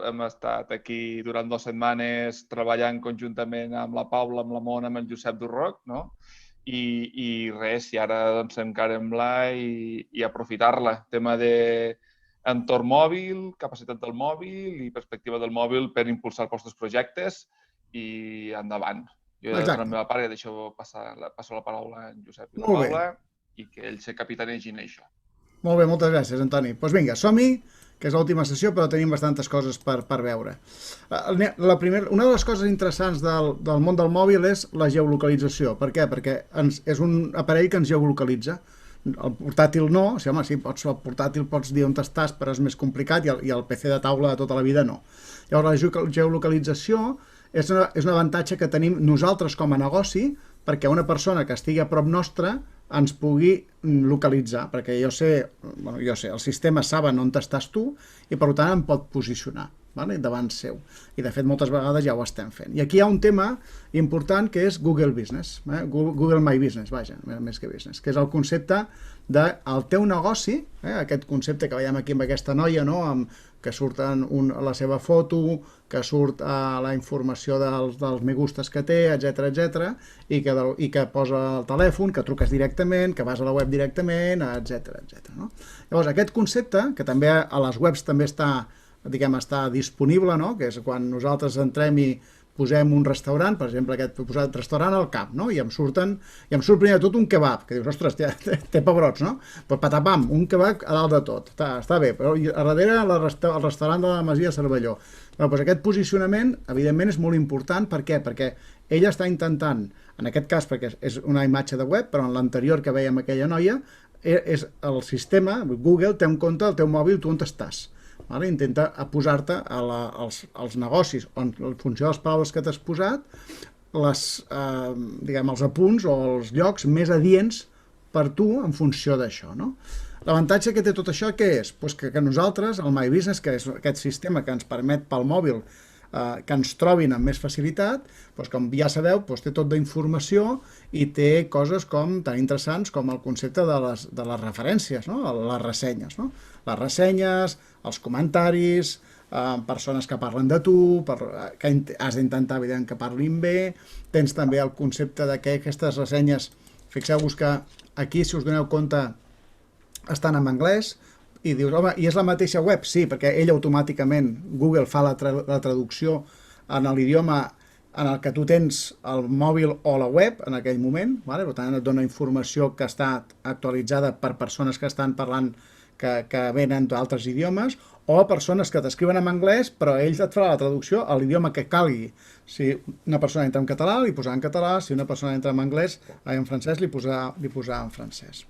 hem estat aquí durant 2 setmanes treballant conjuntament amb la Paula, amb la Mona, amb el Josep Durroc, no? I res, i ara doncs encarem-la i aprofitar-la. Tema d'entorn mòbil, capacitat del mòbil i perspectiva del mòbil per impulsar els vostres projectes i endavant. Jo de la meva part ja deixo passar la paraula a en Josep i la Paula i que ells se capitanegin això. Molt bé, moltes gràcies, Antoni. Doncs vinga, som-hi, que és l'última sessió, però tenim bastantes coses per veure. Una de les coses interessants del món del mòbil és la geolocalització. Per què? Perquè és un aparell que ens geolocalitza. El portàtil no, sí, home, sí, el portàtil pots dir on estàs, però és més complicat, i el PC de taula de tota la vida no. Llavors, la geolocalització és un avantatge que tenim nosaltres com a negoci, perquè una persona que estigui a prop nostre ens pugui localitzar, perquè jo sé, el sistema saben on estàs tu i per tant em pot posicionar davant seu. I de fet moltes vegades ja ho estem fent. I aquí hi ha un tema important que és Google Business, Google My Business, vaja, més que Business, que és el concepte del teu negoci, aquest concepte que veiem aquí amb aquesta noia, que surt la seva foto, que surt la informació dels me gustes que té, etc, i que posa el telèfon, que truques directament, que vas a la web directament, etc. Llavors, aquest concepte, que també a les webs també està disponible, que és quan nosaltres entrem i posem un restaurant, per exemple, aquest posat restaurant al Cap, i em surt primer de tot un kebab, que dius, ostres, té pebrots, no? Però patapam, un kebab a dalt de tot, està bé, però a darrere el restaurant de la Masia Cervelló. Doncs aquest posicionament, evidentment, és molt important. Per què? Perquè ella està intentant, en aquest cas perquè és una imatge de web, però en l'anterior que veiem aquella noia, és el sistema, Google té en compte el teu mòbil, tu on estàs. Intenta posar-te als negocis en funció de les paraules que t'has posat els apunts o els llocs més adients per tu en funció d'això. L'avantatge que té tot això què és? Que nosaltres, el My Business, que és aquest sistema que ens permet pel mòbil que ens trobin amb més facilitat, com ja sabeu, té tot d'informació i té coses tan interessants com el concepte de les referències, les ressenyes. Les ressenyes, els comentaris, persones que parlen de tu, que has d'intentar, evidentment, que parlin bé. Tens també el concepte de que aquestes ressenyes, fixeu-vos que aquí, si us doneu compte, estan en anglès, i dius, home, i és la mateixa web? Sí, perquè ell automàticament, Google fa la traducció en l'idioma en el que tu tens el mòbil o la web en aquell moment, per tant et dona informació que està actualitzada per persones que estan parlant, que venen d'altres idiomes, o persones que t'escriuen en anglès, però ells et farà la traducció a l'idioma que calgui. Si una persona entra en català, li posarà en català, si una persona entra en anglès, en francès, li posarà en francès.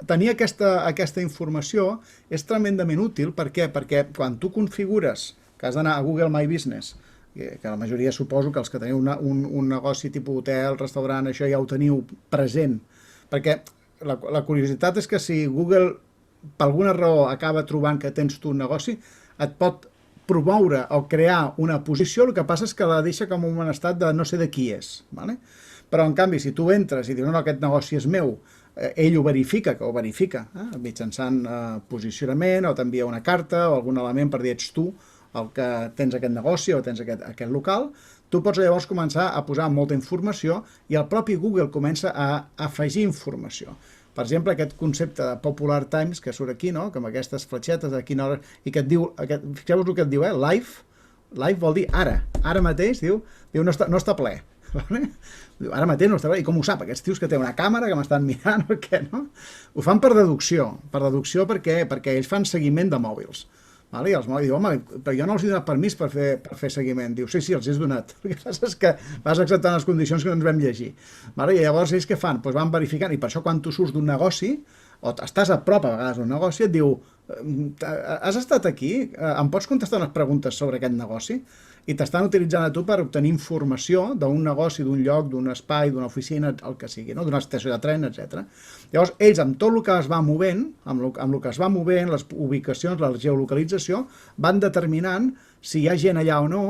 Tenir aquesta informació és tremendament útil. Per què? Perquè quan tu configures que has d'anar a Google My Business, que la majoria suposo que els que teniu un negoci tipus hotel, restaurant, això ja ho teniu present, perquè la curiositat és que si Google per alguna raó acaba trobant que tens tu un negoci, et pot promoure o crear una posició, el que passa és que la deixa com en un estat de no sé de qui és. Però en canvi, si tu entres i dius, no, aquest negoci és meu, ell ho verifica, mitjançant posicionament, o t'envia una carta o algun element per dir ets tu el que tens aquest negoci o tens aquest local, tu pots llavors començar a posar molta informació i el propi Google comença a afegir informació. Per exemple, aquest concepte de Popular Times que surt aquí, amb aquestes fletxetes de quina hora, i que et diu, fixeu-vos el que et diu, live vol dir ara mateix, diu no està ple. Ara mateix no està ple, i com ho sap? Aquests tios que tenen una càmera que m'estan mirant o què, no? Ho fan per deducció perquè ells fan seguiment de mòbils. I els mòbils diuen, home, però jo no els he donat permís per fer seguiment. Diu, sí, els he donat. El que passa és que vas acceptant les condicions que ens vam llegir. I llavors ells què fan? Van verificant, i per això quan tu surts d'un negoci, o estàs a prop a vegades d'un negoci, et diu, has estat aquí? Em pots contestar unes preguntes sobre aquest negoci? I t'estan utilitzant a tu per obtenir informació d'un negoci, d'un lloc, d'un espai, d'una oficina, el que sigui, d'una estació de tren, etc. Llavors, ells, amb tot el que es va movent, amb el que es va movent, les ubicacions, la geolocalització, van determinant si hi ha gent allà o no.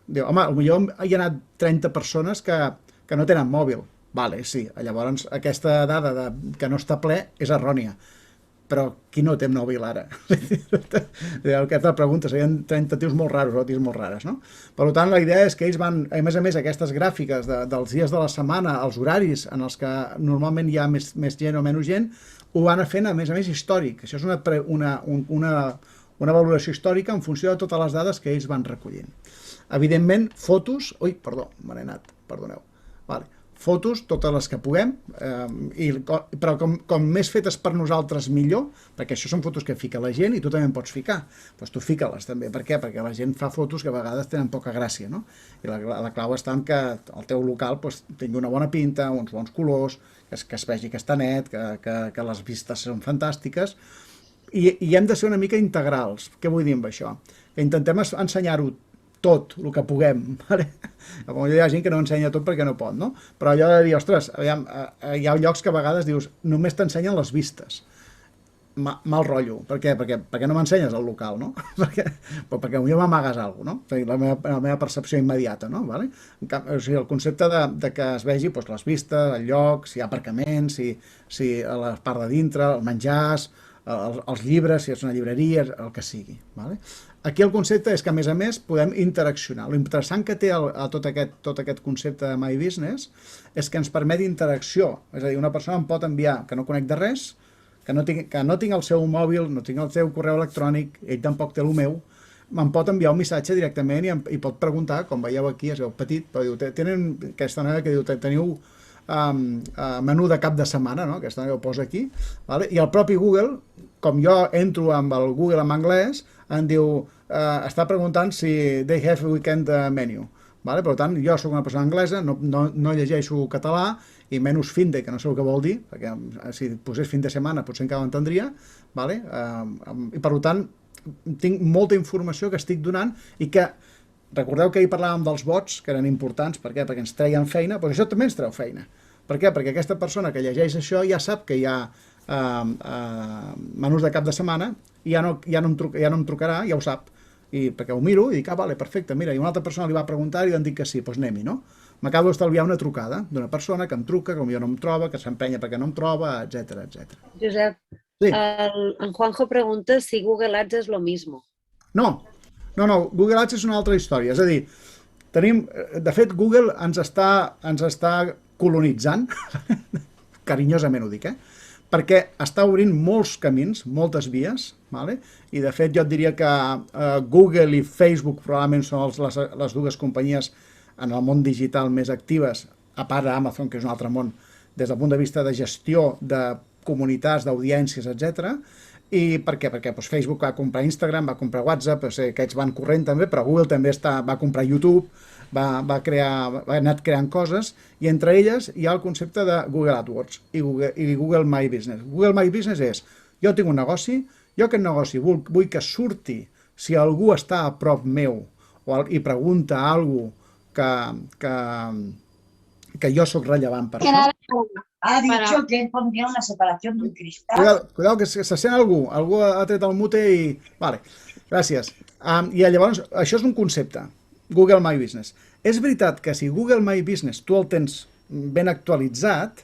Diu, home, potser hi ha anat 30 persones que no tenen mòbil. Vale, sí. Llavors, aquesta dada que no està ple és errònia. però qui no té mòbil ara? Aquesta pregunta, serien tentatius molt raros, o tios molt rares, no? Per tant, la idea és que ells van, a més, aquestes gràfiques dels dies de la setmana, els horaris en els que normalment hi ha més gent o menys gent, ho van fent, a més, històric. Això és una valoració històrica en funció de totes les dades que ells van recollint. Evidentment, fotos... Ui, perdó, me n'he anat, perdoneu. Vale. Fotos, totes les que puguem, però com més fetes per nosaltres millor, perquè això són fotos que fica la gent i tu també en pots ficar. Doncs tu fica-les també. Per què? Perquè la gent fa fotos que a vegades tenen poca gràcia, no? I la clau està en que el teu local tingui una bona pinta, uns bons colors, que es vegi que està net, que les vistes són fantàstiques, i hem de ser una mica integrals. Què vull dir amb això? Que intentem ensenyar-ho tot, el que puguem. Vale? Hi ha gent que no ensenya tot perquè no pot, no? Però allò de dir, ostres, aviam, hi ha llocs que a vegades dius, només t'ensenyen les vistes. Mal rotllo. Per què? Perquè no m'ensenyes el local, no? Perquè potser m'amagues alguna cosa, no? La meva percepció immediata, no? Vale? O sigui, el concepte de que es vegi doncs, les vistes, el lloc, si hi ha aparcaments, si a la part de dintre, els menjars, els llibres, si és una llibreria, el que sigui. Vale? Aquí el concepte és que, a més, podem interaccionar. L'interessant que té tot aquest concepte de My Business és que ens permet interacció. És a dir, una persona em pot enviar, que no conec de res, que no tinc el seu mòbil, no tinc el seu correu electrònic, ell tampoc té el meu, me'n pot enviar un missatge directament i pot preguntar, com veieu aquí, es veu petit, però diu, tenen aquesta noia que diu, teniu menú de cap de setmana, no? Aquesta noia ho posa aquí, vale? I el propi Google, com jo entro amb el Google en anglès, em diu, està preguntant si they have a weekend menu. Vale? Per tant, jo soc una persona anglesa, no llegeixo català, i menys fin de, que no sé el que vol dir, perquè si posés fin de setmana potser encara ho entendria, vale? I per tant, tinc molta informació que estic donant i que, recordeu que ahir parlàvem dels bots, que eren importants, per què? Perquè ens treien feina, doncs això també ens treu feina. Per què? Perquè aquesta persona que llegeix això ja sap que hi ha menús de cap de setmana i ja no em trucarà, ja ho sap, perquè ho miro i dic, vale, perfecte, mira, i una altra persona li va preguntar i li han dit que sí, doncs anem-hi, no? M'acabo d'estalviar una trucada d'una persona que em truca, que potser no em troba, que s'empenya perquè no em troba, etc. Josep, sí. En Juanjo pregunta si Google Ads és lo mismo. No, Google Ads és una altra història, és a dir, de fet, Google ens està colonitzant, carinyosament ho dic, perquè està obrint molts camins, moltes vies, vale? I de fet jo et diria que Google i Facebook probablement són les dues companyies en el món digital més actives, a part d'Amazon, que és un altre món, des del punt de vista de gestió de comunitats, d'audiències, etc. I per què? Perquè Facebook va comprar Instagram, va comprar WhatsApp, aquests van corrent també, però Google també va comprar YouTube, va anar creant coses, i entre elles hi ha el concepte de Google AdWords i Google My Business. Google My Business és, jo tinc un negoci, jo aquest negoci vull que surti si algú està a prop meu i pregunta alguna cosa que jo sóc rellevant per això. Ha dicho que pondría una separación de un cristal. Cuidado, que se sent algú ha tret el mute i... Vale, gràcies. I llavors, això és un concepte, Google My Business. És veritat que si Google My Business tu el tens ben actualitzat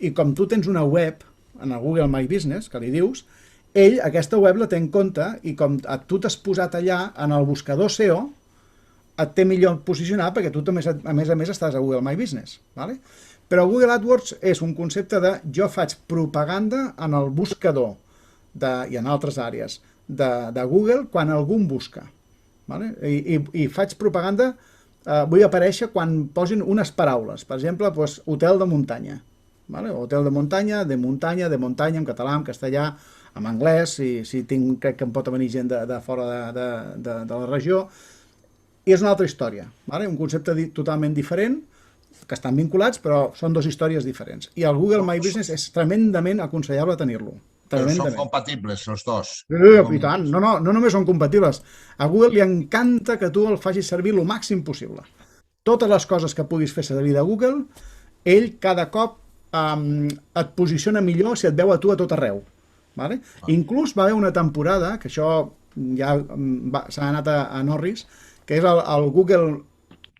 i com tu tens una web en el Google My Business, que li dius, ell aquesta web la té en compte i com tu t'has posat allà en el buscador SEO, et té millor posicionat perquè tu també, a més estàs a Google My Business. Vale? Però Google AdWords és un concepte de jo faig propaganda en el buscador i en altres àrees de Google quan algú em busca. Vale? I faig propaganda, vull aparèixer quan posin unes paraules, per exemple, hotel de muntanya. Vale? Hotel de muntanya en català, en castellà, en anglès, crec que em pot venir gent de fora de la regió. I és una altra història, vale? Un concepte totalment diferent, que estan vinculats, però són dues històries diferents. I el Google My Business és tremendament aconsellable tenir-lo. Però són compatibles, els dos. I tant, no només són compatibles. A Google li encanta que tu el facis servir el màxim possible. Totes les coses que puguis fer servir de Google, ell cada cop et posiciona millor si et veu a tu a tot arreu. Vale? Inclús va haver una temporada, que això ja s'ha anat a Norris, que és el Google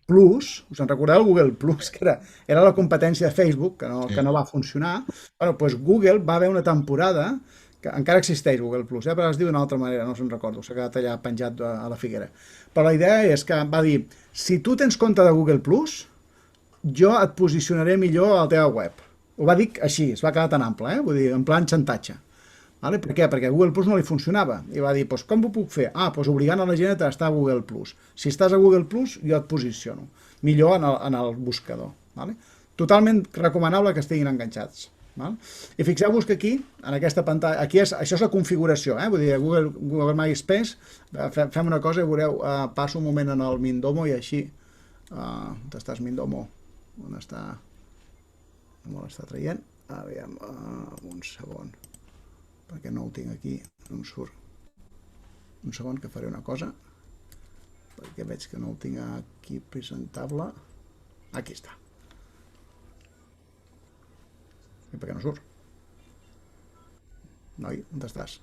Plus, us en recordeu el Google Plus, que era la competència de Facebook, que no va funcionar. Bueno, doncs Google va haver una temporada que encara existeix Google Plus, però es diu d'una altra manera, no se'n recordo, s'ha quedat allà penjat a la figuera. Però la idea és que va dir, si tu tens compte de Google Plus, jo et posicionaré millor a la teva web. Ho va dir així, es va quedar tan ample, vull dir, en plan xantatge. Vale? Per què? Perquè Google Plus no li funcionava. I va dir, doncs com ho puc fer? Doncs obligant a la gent a estar a Google Plus. Si estàs a Google Plus, jo et posiciono millor en el buscador. Vale? Totalment recomanable que estiguin enganxats. Val? I fixeu-vos que aquí, en aquesta pantalla, això és la configuració, vull dir, Google My Space, fem una cosa i veureu, passo un moment en el Mindomo i així, on estàs Mindomo? On està? No l'està traient? Aviam, un segon, perquè no ho tinc aquí, no em surt. Un segon que faré una cosa, perquè veig que no el tinc aquí presentable. Aquí està. I per què no surt? Noi, on estàs?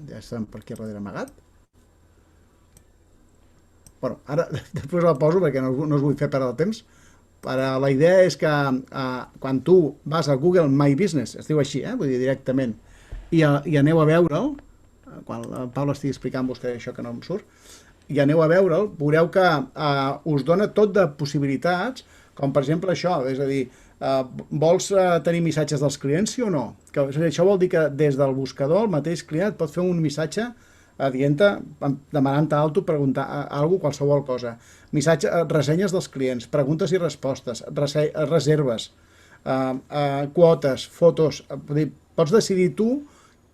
Ja estem per aquí darrere amagat. Bueno, ara després la poso perquè no us vull fer perdre el temps. La idea és que quan tu vas a Google My Business, es diu així, vull dir directament, i aneu a veure'l, quan el Pau estigui explicant-vos que això que no em surt, i aneu a veure'l, veureu que us dona tot de possibilitats, com per exemple això, és a dir, vols tenir missatges dels clients, sí o no? Això vol dir que des del buscador el mateix client pot fer un missatge demanant-te alto, preguntar alguna cosa, qualsevol cosa. Ressenyes dels clients, preguntes i respostes, reserves, quotes, fotos. Pots decidir tu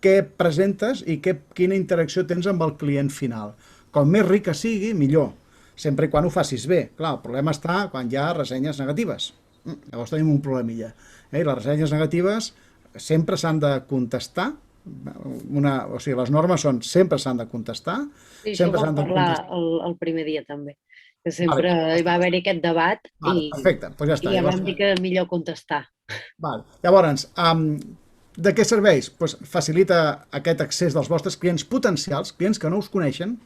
què presentes i quina interacció tens amb el client final. Com més rica sigui, millor, sempre i quan ho facis bé. Clar, el problema està quan hi ha ressenyes negatives. Llavors tenim un problemilla. I les ressenyes negatives sempre s'han de contestar, o sigui, les normes són sempre s'han de contestar. Sí, això ho vam parlar el primer dia també, que sempre hi va haver-hi aquest debat i ja vam dir que millor contestar. Llavors, de què serveix? Facilita aquest accés dels vostres clients potencials, clients que no us coneixen,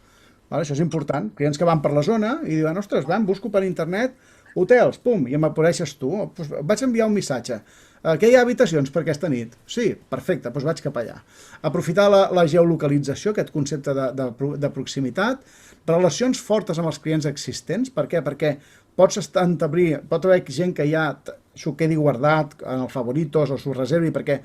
això és important, clients que van per la zona i diuen, ostres, busco per internet hotels, pum, i m'apareixes tu, vaig enviar un missatge, que hi ha habitacions per aquesta nit? Sí, perfecte, doncs vaig cap allà. Aprofitar la geolocalització, aquest concepte de proximitat, relacions fortes amb els clients existents, per què? Perquè pot haver gent que ja s'ho quedi guardat en els favoritos o s'ho reservi, perquè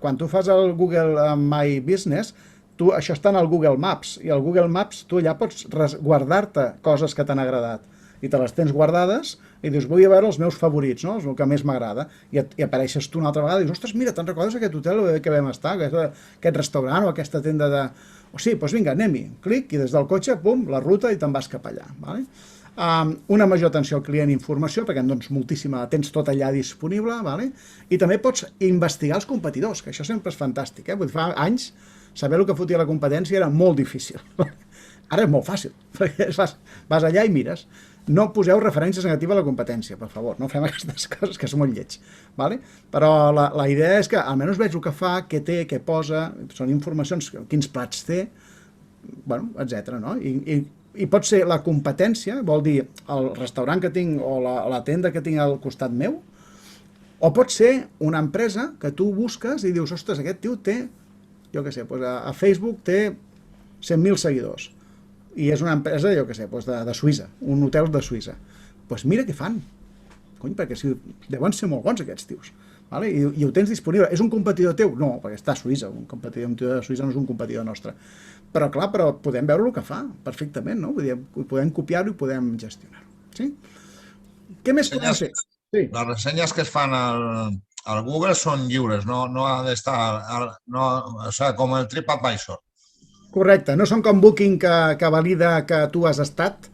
quan tu fas el Google My Business, això està en el Google Maps, i al Google Maps tu allà pots guardar-te coses que t'han agradat, i te les tens guardades, i dius, vull veure els meus favorits, no? El que més m'agrada, i apareixes tu una altra vegada, i dius, ostres, mira, te'n recordes aquest hotel que vam estar, aquest restaurant o aquesta tenda de... O sí, doncs vinga, anem-hi, clic, i des del cotxe, pum, la ruta, i te'n vas cap allà, vale? Una major atenció al client i informació, perquè en dones moltíssima, tens tot allà disponible, vale? I també pots investigar els competidors, que això sempre és fantàstic, Vull dir, fa anys, saber el que fotia la competència era molt difícil. Ara és molt fàcil, perquè vas allà i mires. No poseu referències negatives a la competència, per favor, no fem aquestes coses que són molt lleig. Vale? Però la idea és que almenys veig el que fa, què té, què posa, són informacions, quins plats té, bueno, etc. No? I pot ser la competència, vol dir el restaurant que tinc o la tenda que tinc al costat meu, o pot ser una empresa que tu busques i dius, ostres, aquest tio té, jo què sé, a Facebook té 100.000 seguidors i és una empresa, jo què sé, de Suïssa, un hotel de Suïssa. Doncs mira què fan. Cony, perquè deuen ser molt bons aquests tios. Vale? I ho tens disponible. És un competidor teu? No, perquè està a Suïssa. Un tio de Suïssa no és un competidor nostre. Però clar, podem veure el que fa perfectament, no? Vull dir, podem copiar-ho i podem gestionar-ho. Sí? Què més podem fer? Sí. Les ressenyes que es fan al Google són lliures, no ha d'estar... O sigui, com el TripAdvisor. Correcte, no són com Booking que valida que tu has estat,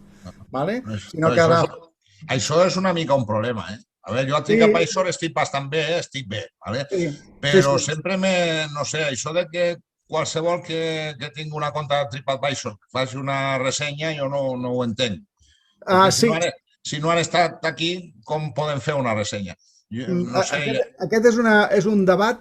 ¿vale? Sinó que... Això és una mica un problema, A veure, jo a TripAdvisor estic bastant bé, estic bé, ¿vale? Però sempre no sé, això de que qualsevol que tingui una compte de TripAdvisor faci una ressenya, jo no ho entenc. Si no han estat aquí, com poden fer una ressenya? No sé. Aquest és un debat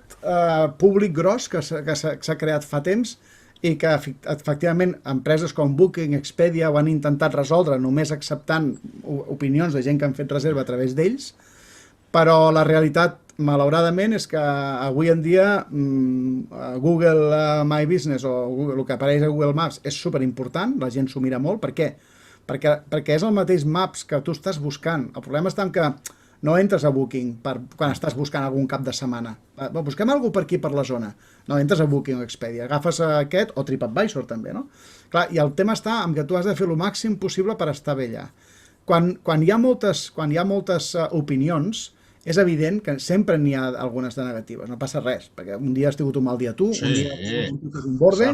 públic gros que s'ha creat fa temps i que efectivament empreses com Booking, Expedia ho han intentat resoldre només acceptant opinions de gent que han fet reserva a través d'ells, però la realitat, malauradament, és que avui en dia Google My Business o el que apareix a Google Maps és superimportant, la gent s'ho mira molt. Per què? Perquè és el mateix Maps que tu estàs buscant. El problema està en que no entres a Booking quan estàs buscant algun cap de setmana. Busquem alguna per aquí, per la zona. No, entres a Booking o Expedia. Agafes aquest o TripAdvisor també, no? Clar, i el tema està en que tu has de fer el màxim possible per estar bé allà. Quan hi ha moltes opinions, és evident que sempre n'hi ha algunes de negatives, no passa res, perquè un dia has tingut un mal dia tu, un dia has tingut un borde...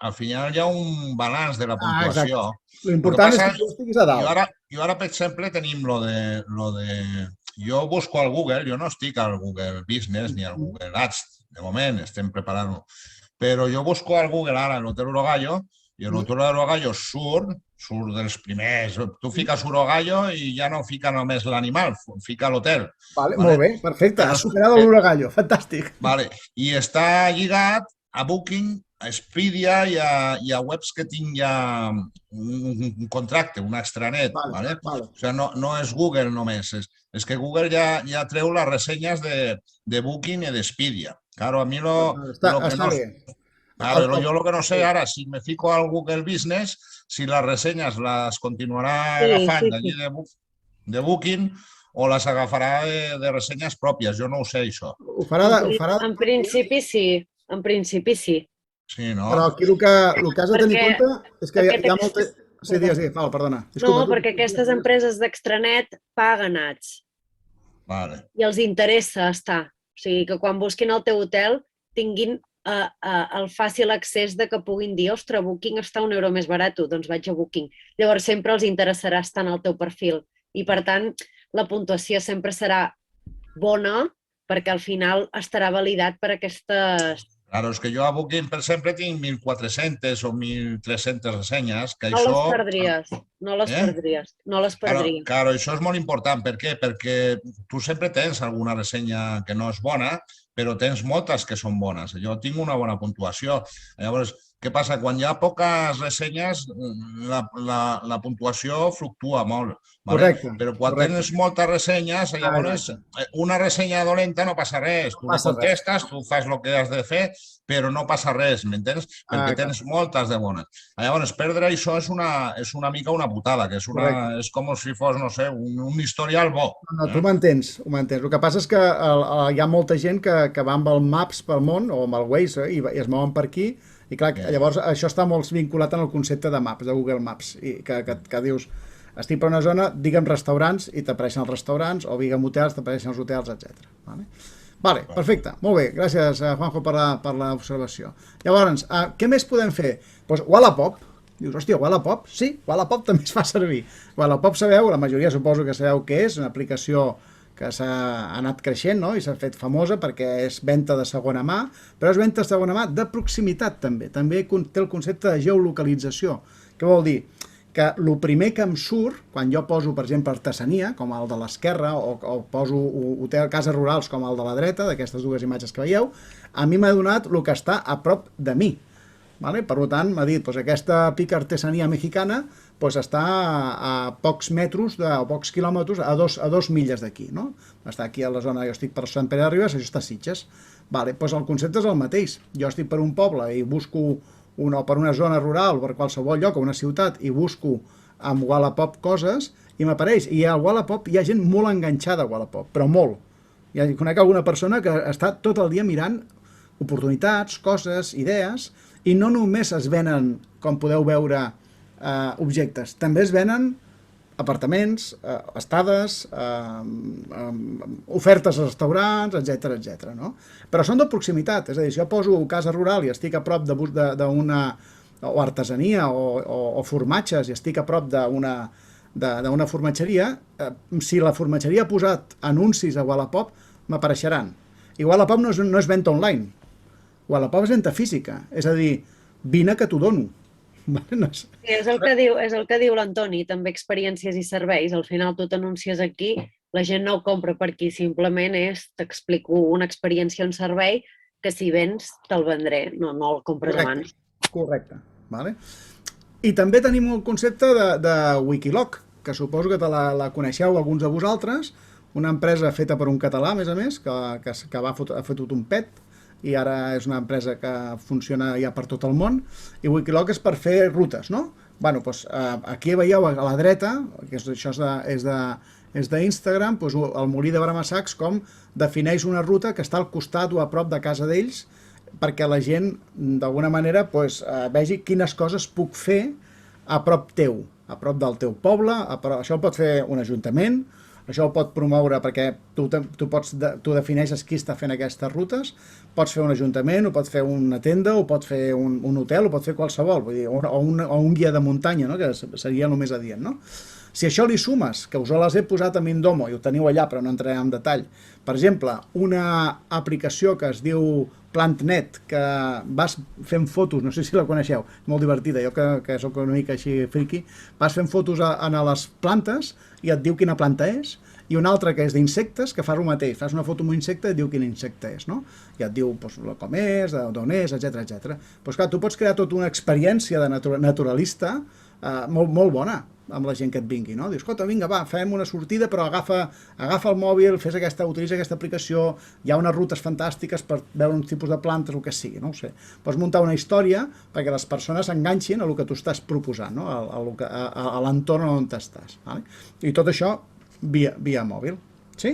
Al final hi ha un balanç de la puntuació. L'important és que tu estiguis a dalt. I ara, per exemple, tenim lo de... Jo busco al Google, jo no estic al Google Business ni al Google Ads, de moment, estem preparant-ho, però jo busco al Google ara l'Hotel Urogallo, i l'Hotel Urogallo surt dels primers. Tu fiques Urogallo i ja no fica només l'animal, fica l'hotel. Vale, molt bé, perfecte. Has superat l'Urogallo, fantàstic. Vale. I està lligat a Booking, a Expedia i a webs que tinc ja un contracte, un extranet. Vale. O sigui, no és Google només. És que Google ja treu les ressenyes de Booking i d'Expedia. Claro, a mi Està bé. Claro, yo lo que no sé ahora, si me fico al Google Business, si las reseñas las continuará agafant d'allí de Booking o les agafarà de ressenyes pròpies. Jo no ho sé, això. Ho farà... En principi sí. En principi sí. Sí, no? Però aquí el que has de tenir en compte és que hi ha molta... Sí, digues, Paula, perdona. No, perquè aquestes empreses d'extranet paguen ads. Vale. I els interessa estar. O sigui, que quan busquin el teu hotel tinguin el fàcil accés de que puguin dir ostres, Booking està €1 més barat, doncs vaig a Booking. Llavors sempre els interessarà estar en el teu perfil i per tant la puntuació sempre serà bona perquè al final estarà validat per aquestes... Claro, és que jo a Booking, per exemple, tinc 1.400 o 1.300 ressenyes. Que no això... les perdries, no les perdries. No les perdries. Claro, això és molt important. Per què? Perquè tu sempre tens alguna ressenya que no és bona, però tens moltes que són bones. Jo tinc una bona puntuació. Llavors, què passa? Quan hi ha poques ressenyes, la puntuació fluctua molt. Correcte. Però quan tens moltes ressenyes, llavors una ressenya dolenta no passa res. Tu la contestes, tu fas el que has de fer, però no passa res, m'entens? Perquè tens moltes de bones. Llavors, perdre això és una mica una putada, que és com si fos, no sé, un historial bo. No, tu m'entens, ho m'entens. El que passa és que hi ha molta gent que va amb el Maps pel món, o amb el Waze, i es mouen per aquí, i clar, llavors això està molt vinculat en el concepte de Maps, de Google Maps, i que dius, estic per una zona, digue'm restaurants, i t'apareixen els restaurants, o digue'm hotels, t'apareixen els hotels, etc. Vale, perfecte, molt bé, gràcies Juanjo per l'observació. Llavors, què més podem fer? Doncs Wallapop. Dius, hòstia, Wallapop? Sí, Wallapop també es fa servir. Wallapop, sabeu, la majoria suposo que sabeu què és, una aplicació que s'ha anat creixent, no? I s'ha fet famosa perquè és venda de segona mà, però és venda de segona mà de proximitat també. També té el concepte de geolocalització. Què vol dir? Que el primer que em surt, quan jo poso, per exemple, artesania, com el de l'esquerra, o poso cases rurals com el de la dreta, d'aquestes dues imatges que veieu, a mi m'ha donat el que està a prop de mi. Per tant, m'ha dit, aquesta pica artesania mexicana està a pocs metres, o pocs quilòmetres, a 2 milles d'aquí. Està aquí a la zona, jo estic per Sant Pere de Ribes, això està a Sitges. El concepte és el mateix. Jo estic per un poble i busco o per una zona rural, per qualsevol lloc, o una ciutat, i busco amb Wallapop coses, i m'apareix. I a Wallapop hi ha gent molt enganxada a Wallapop, però molt. Conec alguna persona que està tot el dia mirant oportunitats, coses, idees, i no només es venen, com podeu veure, objectes, també es venen apartaments, estades, ofertes a restaurants, etc. Però són de proximitat, és a dir, si jo poso casa rural i estic a prop d'una o artesania o formatges i estic a prop d'una formatgeria, si la formatgeria ha posat anuncis a Wallapop, m'apareixeran. I Wallapop no és venda online, Wallapop és venda física, és a dir, vine que t'ho dono. Sí, és el que diu l'Antoni, també experiències i serveis. Al final tu t'anuncies aquí, la gent no ho compra per aquí, simplement t'explico una experiència, un servei, que si vens te'l vendré, no el compres abans. Correcte. Vale? I també tenim el concepte de Wikiloc, que suposo que la coneixeu alguns de vosaltres, una empresa feta per un català, a més, que ha fotut un pet, i ara és una empresa que funciona ja per tot el món, i Wikiloc és per fer rutes, no? Bueno, doncs aquí veieu a la dreta, que això és d'Instagram, doncs el Molí de Baramassacs com defineix una ruta que està al costat o a prop de casa d'ells perquè la gent, d'alguna manera, vegi quines coses puc fer a prop teu, a prop del teu poble. Això ho pot fer un ajuntament, això ho pot promoure perquè tu defineixes qui està fent aquestes rutes, pots fer un ajuntament, ho pot fer una tenda, ho pot fer un hotel, ho pot fer qualsevol, vull dir, o un guia de muntanya, no? Que seria el més adient, no? Si això li sumes, que us les he posat a Mindomo i ho teniu allà però no entrarem en detall, per exemple, una aplicació que es diu PlantNet, que vas fent fotos, no sé si la coneixeu, molt divertida, jo que soc una mica així friki, vas fent fotos a les plantes i et diu quina planta és, i una altra que és d'insectes, que fas el mateix, fas una foto amb un insecte i et diu quin insecte és, no? I et diu com és, d'on és, etc. Doncs clar, tu pots crear tota una experiència de naturalista molt bona amb la gent que et vingui, no? Dius, escolta, vinga, va, fem una sortida, però agafa el mòbil, utilitza aquesta aplicació, hi ha unes rutes fantàstiques per veure uns tipus de plantes, el que sigui, no ho sé. Pots muntar una història perquè les persones s'enganxin a el que tu estàs proposant, no? A l'entorn on estàs. Vale? I tot això via mòbil. Sí?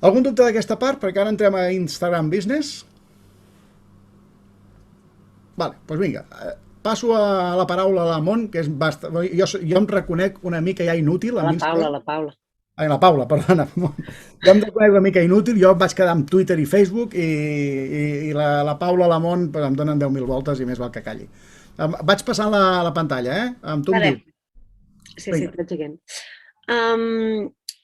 Algun dubte d'aquesta part? Perquè ara entrem a Instagram Business. Vale, doncs vinga. Passo a la paraula a la Mont, que és bastant... Jo em reconec una mica ja inútil. La Paula. Ai, la Paula, perdona. Jo em reconec una mica inútil, jo vaig quedar amb Twitter i Facebook i la Paula Lamont em donen 10.000 voltes i més val que calli. Vaig passant la pantalla, Amb tu em dius. Sí, et vaig seguint.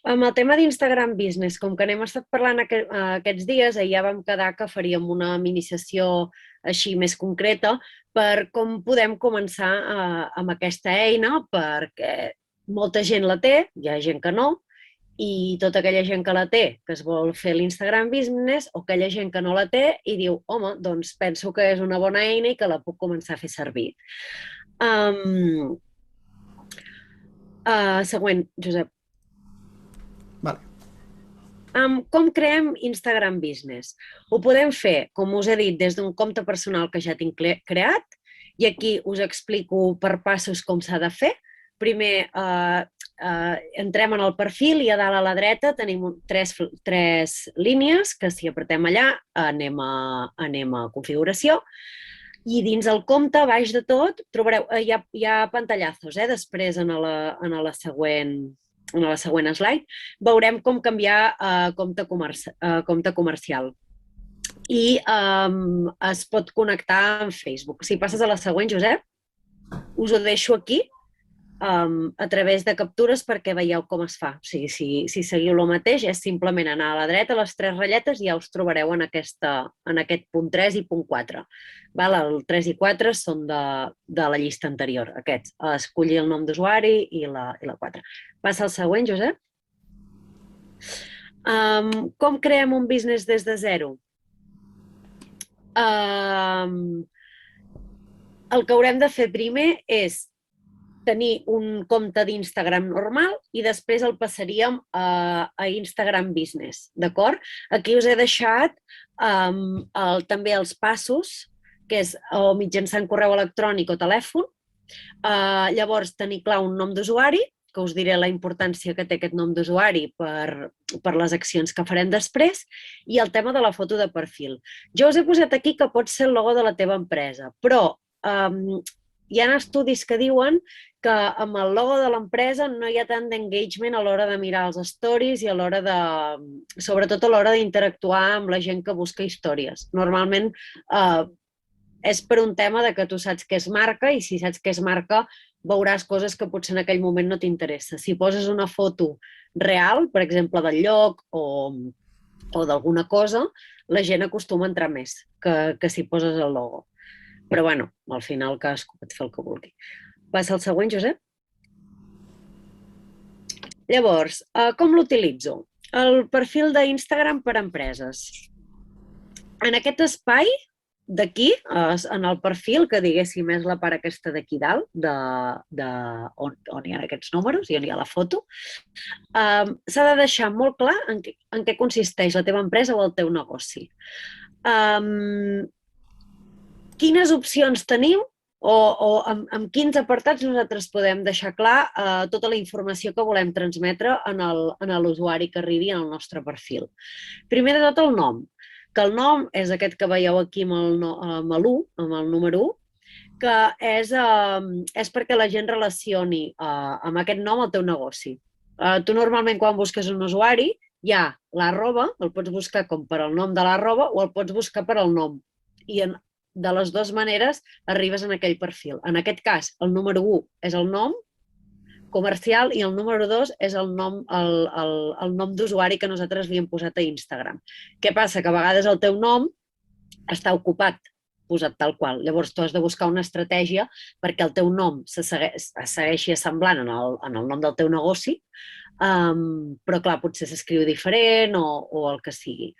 Amb el tema d'Instagram Business, com que n'hem estat parlant aquests dies, ja vam quedar que faríem una mini-sessió així més concreta per com podem començar amb aquesta eina, perquè molta gent la té, hi ha gent que no, i tota aquella gent que la té, que es vol fer l'Instagram Business, o aquella gent que no la té i diu, home, doncs penso que és una bona eina i que la puc començar a fer servir. Següent, Josep. Vale. Com creem Instagram Business? Ho podem fer, com us he dit, des d'un compte personal que ja tinc creat, i aquí us explico per passos com s'ha de fer. Primer entrem en el perfil i a dalt a la dreta tenim tres línies que si apretem allà anem a configuració. I dins el compte, a baix de tot, trobareu, hi ha pantallazos, després en la següent slide, veurem com canviar compte comercial. I es pot connectar amb Facebook. Si passes a la següent, Josep, us ho deixo aquí a través de captures perquè veieu com es fa. O sigui, si seguiu el mateix, és simplement anar a la dreta, a les tres ratlletes, i ja us trobareu en aquest punt 3 i punt 4. El 3 i 4 són de la llista anterior, aquests. Escollir el nom d'usuari i la 4. Passa al següent, Josep. Com creem un business des de zero? El que haurem de fer primer és tenir un compte d'Instagram normal i després el passaríem a Instagram Business, d'acord? Aquí us he deixat també els passos, que és o mitjançant correu electrònic o telèfon. Llavors, tenir clar un nom d'usuari, que us diré la importància que té aquest nom d'usuari per les accions que farem després, i el tema de la foto de perfil. Jo us he posat aquí que pot ser el logo de la teva empresa, però hi ha estudis que diuen que amb el logo de l'empresa no hi ha tant d'engagement a l'hora de mirar els stories i sobretot a l'hora d'interactuar amb la gent que busca històries. Normalment és per un tema de que tu saps què és marca i si saps què és marca veuràs coses que potser en aquell moment no t'interessa. Si poses una foto real, per exemple, del lloc o d'alguna cosa, la gent acostuma a entrar més que si poses el logo. Però, bueno, al final cadascú pot fer el que vulgui. Passa al següent, Josep. Llavors, com l'utilitzo? El perfil d'Instagram per a empreses. En aquest espai d'aquí, en el perfil, que diguéssim és la part aquesta d'aquí dalt, on hi ha aquests números i on hi ha la foto, s'ha de deixar molt clar en què consisteix la teva empresa o el teu negoci. Quines opcions tenim o amb quins apartats nosaltres podem deixar clar tota la informació que volem transmetre a l'usuari que arribi al nostre perfil. Primer de tot, el nom, que el nom és aquest que veieu aquí amb el número 1, que és perquè la gent relacioni amb aquest nom el teu negoci. Tu normalment quan busques un usuari hi ha l'arroba, el pots buscar com per al nom de l'arroba o el pots buscar per al nom. I de les dues maneres arribes en aquell perfil. En aquest cas, el número 1 és el nom comercial i el número 2 és el nom d'usuari que nosaltres li hem posat a Instagram. Què passa? Que a vegades el teu nom està ocupat, posat tal qual. Llavors tu has de buscar una estratègia perquè el teu nom se segueixi assemblant en el nom del teu negoci, però clar, potser s'escriu diferent o el que sigui.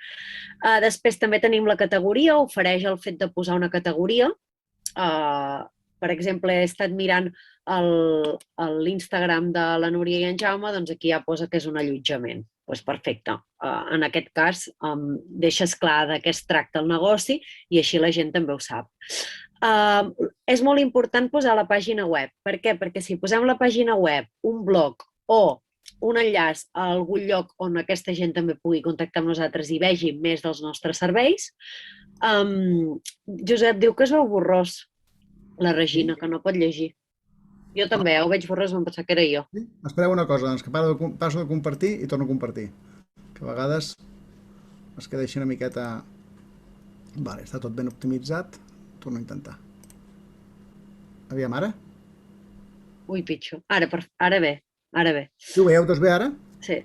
Després també tenim la categoria, ofereix el fet de posar una categoria. Per exemple, he estat mirant l'Instagram de la Núria i en Jaume, doncs aquí ja posa que és un allotjament. Doncs perfecte. En aquest cas, deixes clar de què es tracta el negoci i així la gent també ho sap. És molt important posar la pàgina web. Per què? Perquè si posem la pàgina web, un blog o un enllaç a algun lloc on aquesta gent també pugui contactar amb nosaltres i vegi més dels nostres serveis. Josep diu que es veu borrós, la Regina, que no pot llegir. Jo també, ho veig borrós, em pensava que era jo. Espereu una cosa, doncs que passo de compartir i torno a compartir. Que a vegades es queda així una miqueta... Vale, està tot ben optimitzat. Torno a intentar. Aviam, ara? Ui, pitjor. Ara bé. Ara bé. Sí, ho veieu tots bé ara? Sí.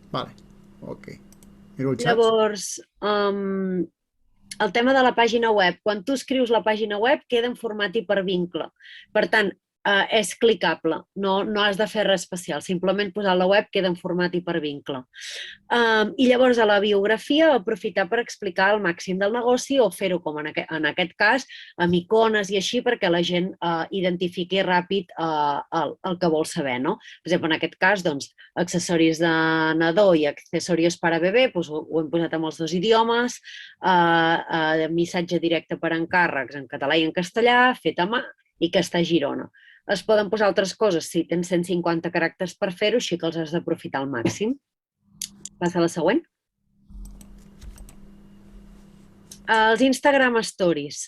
Vale, ok. Miro el xat. Llavors, el tema de la pàgina web. Quan tu escrius la pàgina web, queda en format hipervincle. Per tant, és clicable. No has de fer res especial. Simplement posar la web queda en format hipervincle. I llavors, a la biografia, aprofitar per explicar el màxim del negoci o fer-ho, com en aquest cas, amb icones i així, perquè la gent identifiqui ràpid el que vol saber. Per exemple, en aquest cas, accessoris de nadó i accessoris per a bebè, ho hem posat amb els dos idiomes, missatge directe per encàrrecs en català i en castellà, fet a mà i que està a Girona. Es poden posar altres coses si tens 150 caràcters per fer-ho, així que els has d'aprofitar al màxim. Passa a la següent. Els Instagram Stories.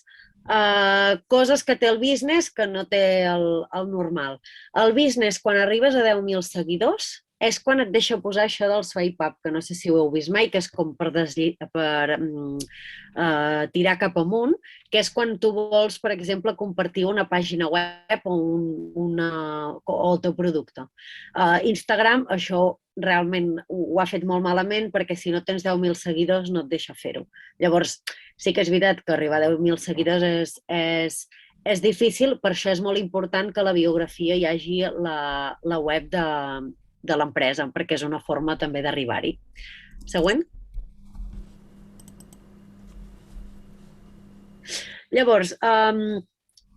Coses que té el business que no té el normal. El business, quan arribes a 10.000 seguidors, és quan et deixa posar això del swipe up, que no sé si ho heu vist mai, que és com per tirar cap amunt, que és quan tu vols, per exemple, compartir una pàgina web o el teu producte. Instagram això realment ho ha fet molt malament perquè si no tens 10.000 seguidors no et deixa fer-ho. Llavors, sí que és veritat que arribar a 10.000 seguidors és difícil, per això és molt important que a la biografia hi hagi la web de l'empresa, perquè és una forma també d'arribar-hi. Següent. Llavors,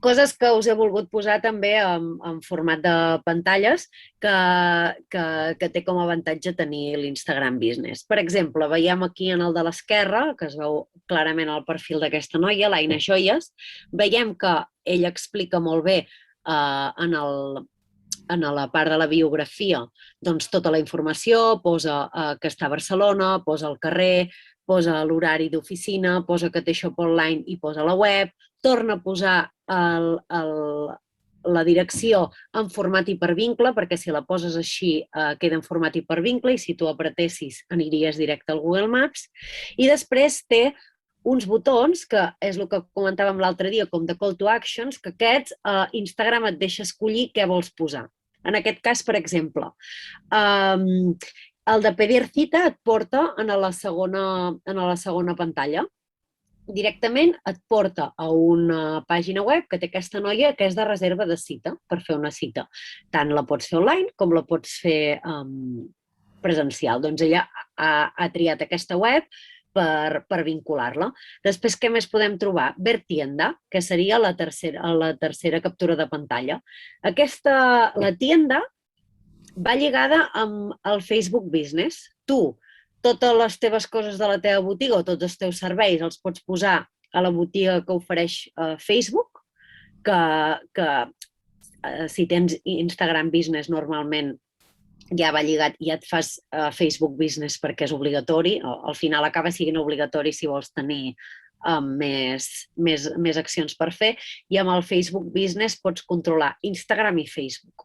coses que us he volgut posar també en format de pantalles que té com a avantatge tenir l'Instagram Business. Per exemple, veiem aquí en el de l'esquerra, que es veu clarament el perfil d'aquesta noia, l'Aina Joies, veiem que ella explica molt bé en la part de la biografia tota la informació, posa que està a Barcelona, posa el carrer, posa l'horari d'oficina, posa que té shop online i posa la web, torna a posar la direcció en format hipervincle, perquè si la poses així queda en format hipervincle i si tu apretessis aniries directe al Google Maps. I després té uns botons, que és el que comentàvem l'altre dia, com de call to actions, que aquests Instagram et deixa escollir què vols posar. En aquest cas, per exemple, el de pedir cita et porta a la segona pantalla. Directament et porta a una pàgina web que té aquesta noia que és de reserva de cita, per fer una cita. Tant la pots fer online com la pots fer presencial. Doncs ella ha triat aquesta web per vincular-la. Després, què més podem trobar? Vertienda, que seria la tercera captura de pantalla. La tienda va lligada amb el Facebook Business. Tu, totes les teves coses de la teva botiga o tots els teus serveis els pots posar a la botiga que ofereix Facebook, que si tens Instagram Business normalment ja va lligat, ja et fas Facebook Business perquè és obligatori, al final acaba sent obligatori si vols tenir més accions per fer, i amb el Facebook Business pots controlar Instagram i Facebook.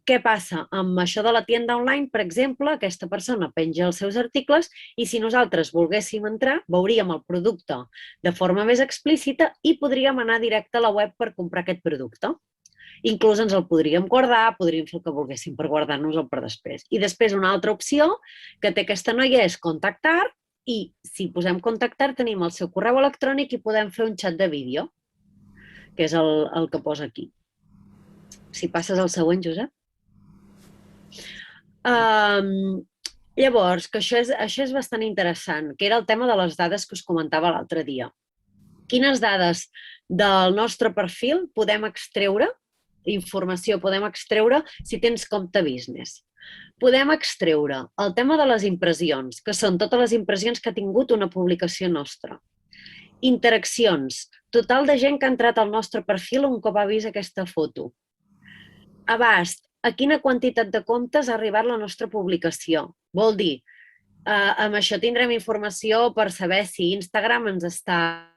Què passa? Amb això de la tienda online, per exemple, aquesta persona penja els seus articles i si nosaltres volguéssim entrar, veuríem el producte de forma més explícita i podríem anar directe a la web per comprar aquest producte. Inclús ens el podríem guardar, podríem fer el que volguéssim per guardar-nos-el per després. I després una altra opció que té aquesta noia és contactar, i si posem contactar tenim el seu correu electrònic i podem fer un xat de vídeo, que és el que posa aquí. Si passes al següent, Josep. Llavors, que això és bastant interessant, que era el tema de les dades que us comentava l'altre dia. Quines dades del nostre perfil podem extreure, informació podem extreure si tens compte business? Podem extreure el tema de les impressions, que són totes les impressions que ha tingut una publicació nostra. Interaccions, total de gent que ha entrat al nostre perfil un cop ha vist aquesta foto. Abast, a quina quantitat de comptes ha arribat la nostra publicació. Vol dir, amb això tindrem informació per saber si Instagram ens està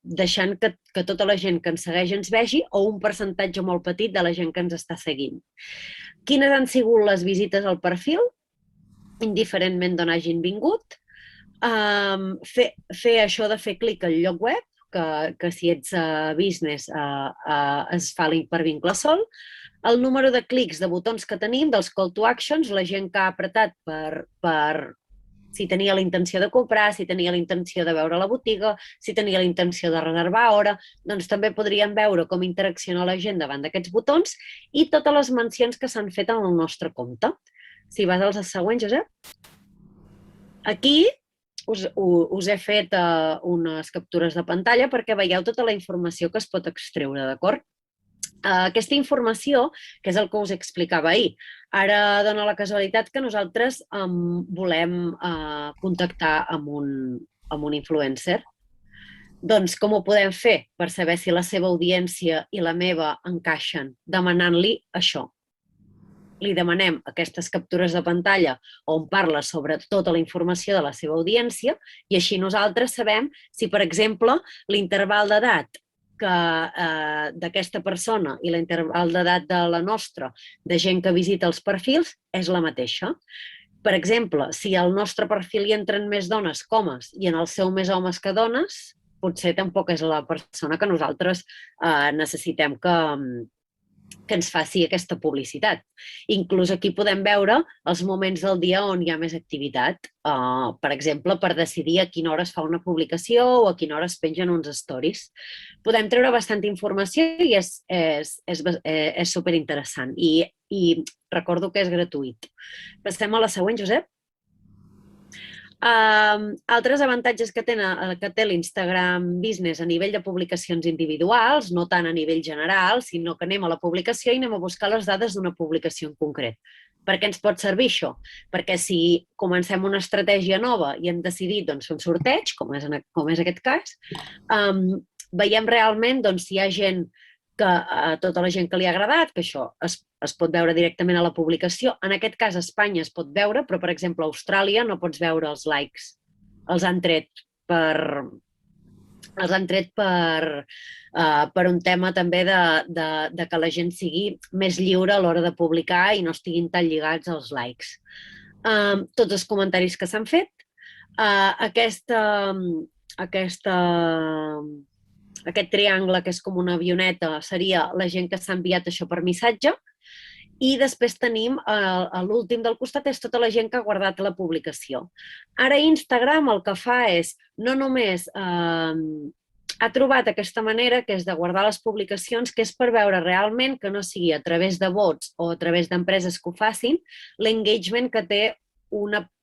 deixant que tota la gent que ens segueix ens vegi o un percentatge molt petit de la gent que ens està seguint. Quines han sigut les visites al perfil, indiferentment d'on hagin vingut. Fer això de fer clic al lloc web, que si ets business es fa per vincle sol. El número de clics, de botons que tenim, dels call to actions, la gent que ha apretat per si tenia la intenció de comprar, si tenia la intenció de veure la botiga, si tenia la intenció de reservar hora, doncs també podríem veure com interacciona la gent davant d'aquests botons i totes les mencions que s'han fet en el nostre compte. Si vas als següents, Josep. Aquí us he fet unes captures de pantalla perquè veieu tota la informació que es pot extreure, d'acord? Aquesta informació, que és el que us explicava ahir, ara dona la casualitat que nosaltres volem contactar amb un influencer. Doncs com ho podem fer per saber si la seva audiència i la meva encaixen? Demanant-li això. Li demanem aquestes captures de pantalla on parla sobre tota la informació de la seva audiència i així nosaltres sabem si, per exemple, l'interval d'edat d'aquesta persona i l'interval d'edat de la nostra, de gent que visita els perfils, és la mateixa. Per exemple, si al nostre perfil hi entren més dones que homes i en el seu més homes que dones, potser tampoc és la persona que nosaltres necessitem que ens faci aquesta publicitat. Inclús aquí podem veure els moments del dia on hi ha més activitat. Per exemple, per decidir a quina hora es fa una publicació o a quina hora es pengen uns stories. Podem treure bastanta informació i és superinteressant. I recordo que és gratuït. Passem a la següent, Josep. Altres avantatges que té l'Instagram Business a nivell de publicacions individuals, no tant a nivell general, sinó que anem a la publicació i anem a buscar les dades d'una publicació en concret. Per què ens pot servir això? Perquè si comencem una estratègia nova i hem decidit fer un sorteig, com és aquest cas, veiem realment si hi ha gent tota la gent que li ha agradat, que això es pot veure directament a la publicació. En aquest cas, a Espanya es pot veure, però, per exemple, a Austràlia no pots veure els likes. Els han tret per un tema també de que la gent sigui més lliure a l'hora de publicar i no estiguin tan lligats als likes. Tots els comentaris que s'han fet. Aquest triangle, que és com una avioneta, seria la gent que s'ha enviat això per missatge. I després tenim, a l'últim del costat, és tota la gent que ha guardat la publicació. Ara Instagram el que fa és, no només ha trobat aquesta manera, que és de guardar les publicacions, que és per veure realment que no sigui a través de bots o a través d'empreses que ho facin, l'engagement que té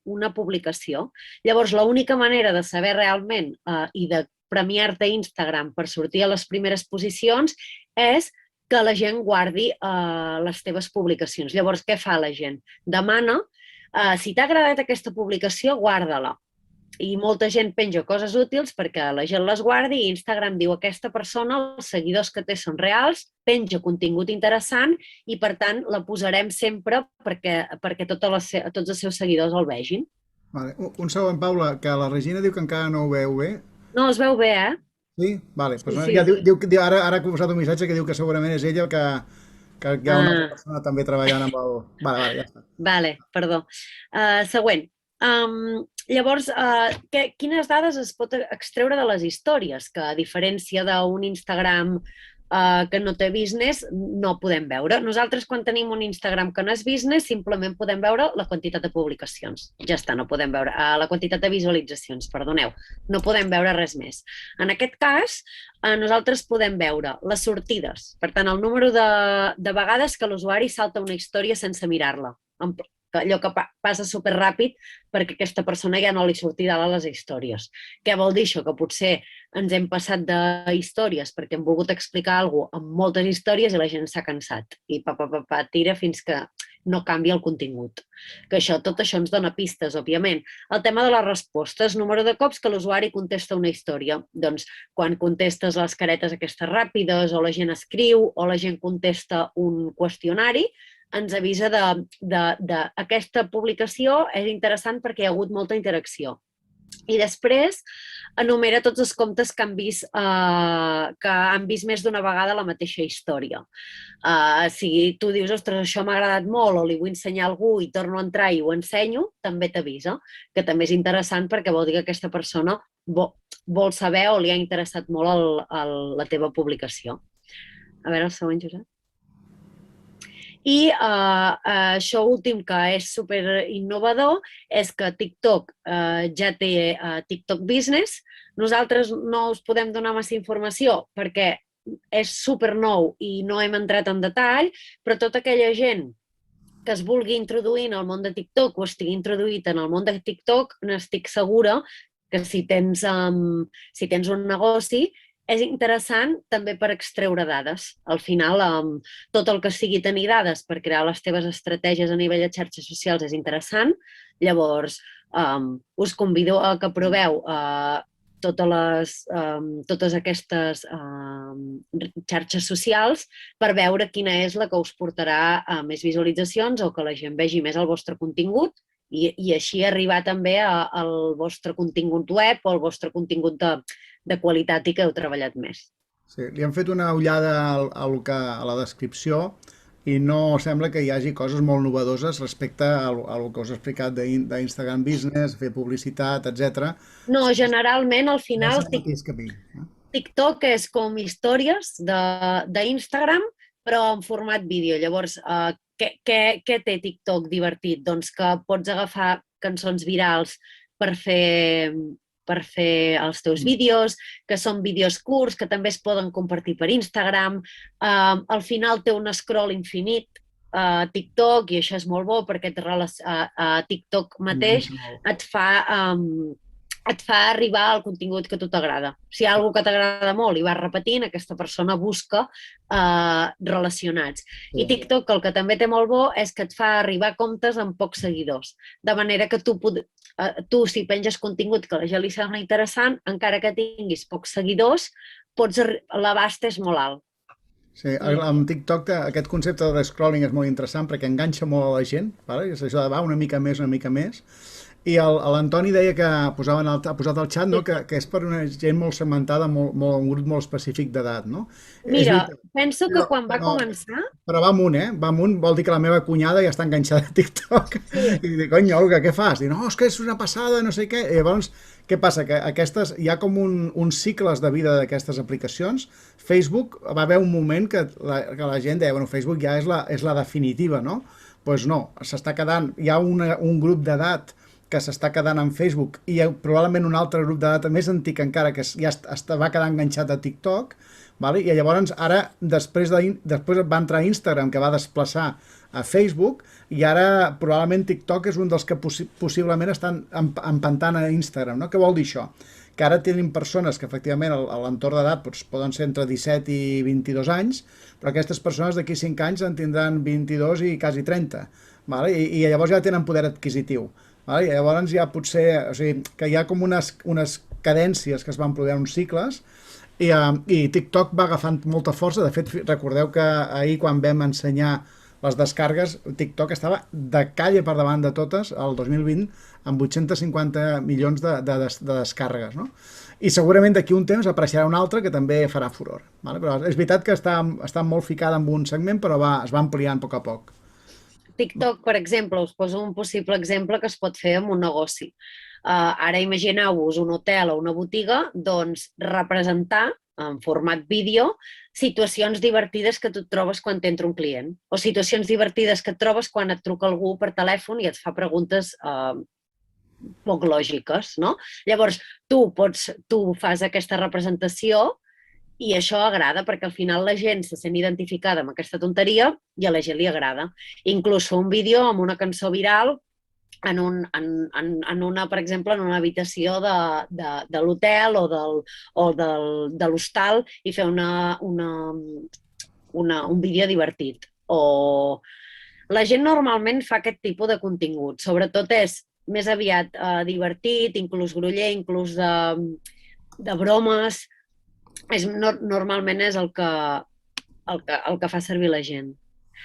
una publicació. Llavors, l'única manera de saber realment i de premiar-te a Instagram per sortir a les primeres posicions és que la gent guardi les teves publicacions. Llavors, què fa la gent? Demana, si t'ha agradat aquesta publicació, guarda-la. I molta gent penja coses útils perquè la gent les guardi i Instagram diu aquesta persona, els seguidors que té són reals, penja contingut interessant i, per tant, la posarem sempre perquè tots els seus seguidors el vegin. Vale. Un segon, Paula, que la Regina diu que encara no ho veu bé. No, es veu bé, Sí? Vale. Pues Sí. ja ara ha posat un missatge que diu que segurament és ella que hi ha una altra persona també treballant amb el... Vale, ja està. Vale, perdó. Següent. Llavors, quines dades es pot extreure de les històries? Que a diferència d'un Instagram que no té business, no podem veure. Nosaltres, quan tenim un Instagram que no és business, simplement podem veure la quantitat de publicacions. Ja està, no podem veure la quantitat de visualitzacions, perdoneu. No podem veure res més. En aquest cas, nosaltres podem veure les sortides. Per tant, el número de vegades que l'usuari salta una història sense mirar-la. Allò que passa superràpid perquè aquesta persona ja no li sortir dalt a les històries. Què vol dir això? Que potser ens hem passat de històries perquè hem volgut explicar alguna cosa amb moltes històries i la gent s'ha cansat. I tira fins que no canvia el contingut. Que tot això ens dona pistes, òbviament. El tema de les respostes, número de cops que l'usuari contesta una història. Doncs quan contestes les caretes aquestes ràpides o la gent escriu o la gent contesta un qüestionari, ens avisa d'aquesta publicació és interessant perquè hi ha hagut molta interacció. I després enumera tots els comptes que han vist més d'una vegada la mateixa història. Si tu dius, ostres, això m'ha agradat molt o li vull ensenyar a algú i torno a entrar i ho ensenyo, també t'avisa, que també és interessant perquè vol dir que aquesta persona vol saber o li ha interessat molt la teva publicació. A veure el següent, Josep. I això últim que és super innovador és que TikTok ja té TikTok Business. Nosaltres no us podem donar massa informació perquè és super nou i no hem entrat en detall, però tota aquella gent que es vulgui introduir en el món de TikTok o estigui introduït en el món de TikTok, n'estic segura que si tens un negoci és interessant també per extreure dades. Al final, tot el que sigui tenir dades per crear les teves estratègies a nivell de xarxes socials és interessant. Llavors, us convido a que proveu totes aquestes xarxes socials per veure quina és la que us portarà a més visualitzacions o que la gent vegi més el vostre contingut i així arribar també al vostre contingut web o al vostre contingut de qualitat i que heu treballat més. Sí, li han fet una ullada a la descripció i no sembla que hi hagi coses molt novedoses respecte al que us he explicat d'Instagram Business, fer publicitat, etc. No, generalment, al final, TikTok és com històries d'Instagram, però en format vídeo. Llavors, què té TikTok divertit? Doncs que pots agafar cançons virals per fer els teus vídeos, que són vídeos curts, que també es poden compartir per Instagram. Al final té un scroll infinit a TikTok i això és molt bo perquè TikTok mateix et fa arribar al contingut que a tu t'agrada. Si hi ha alguna cosa que t'agrada molt i vas repetint, aquesta persona busca relacionats. I TikTok el que també té molt bo és que et fa arribar comptes amb pocs seguidors. De manera que tu si penges contingut que a la gent li sembla interessant, encara que tinguis pocs seguidors, l'abast és molt alt. Sí, amb TikTok aquest concepte de scrolling és molt interessant perquè enganxa molt a la gent, és això de va una mica més. I l'Antoni deia que ha posat al xat que és per una gent molt segmentada, un grup molt específic d'edat, no? Mira, penso que quan va començar... Però va amunt, Va amunt, vol dir que la meva cunyada ja està enganxada a TikTok. I dic, cony, Olga, què fas? Diu, no, és que és una passada, no sé què. I llavors, què passa? Que hi ha com uns cicles de vida d'aquestes aplicacions. Facebook va haver un moment que la gent deia, bueno, Facebook ja és la definitiva, no? Doncs no, s'està quedant, hi ha un grup d'edat que s'està quedant en Facebook i probablement un altre grup de data més antic encara que ja va quedar enganxat a TikTok, vale? I llavors ara després va entrar Instagram que va desplaçar a Facebook i ara probablement TikTok és un dels que possiblement estan empantant a Instagram, no? Què vol dir això? Que ara tenim persones que efectivament a l'entorn d'edat poden ser entre 17 i 22 anys, però aquestes persones d'aquí 5 anys en tindran 22 i quasi 30, vale? I llavors ja tenen poder adquisitiu. Vale? I llavors ja potser, o sigui, que hi ha com unes cadències que es van produint, uns cicles, i TikTok va agafant molta força. De fet, recordeu que ahir quan vam ensenyar les descargues, TikTok estava de calle per davant de totes el 2020 amb 850 milions de descàrregues, no? I segurament d'aquí un temps apareixerà un altre que també farà furor. Vale? Però és veritat que està molt ficada en un segment, però es va ampliant a poc a poc. TikTok, per exemple, us poso un possible exemple que es pot fer amb un negoci. Ara imagineu-vos un hotel o una botiga, doncs representar en format vídeo situacions divertides que tu et trobes quan t'entra un client o situacions divertides que et trobes quan et truca algú per telèfon i et fa preguntes poc lògiques, no? Llavors, tu fas aquesta representació i això agrada perquè al final la gent se sent identificada amb aquesta tonteria i a la gent li agrada. Inclús fer un vídeo amb una cançó viral per exemple, en una habitació de l'hotel o de l'hostal i fer un vídeo divertit. O la gent normalment fa aquest tipus de contingut. Sobretot és més aviat divertit, inclús groller, inclús de bromes. Normalment és el que fa servir la gent.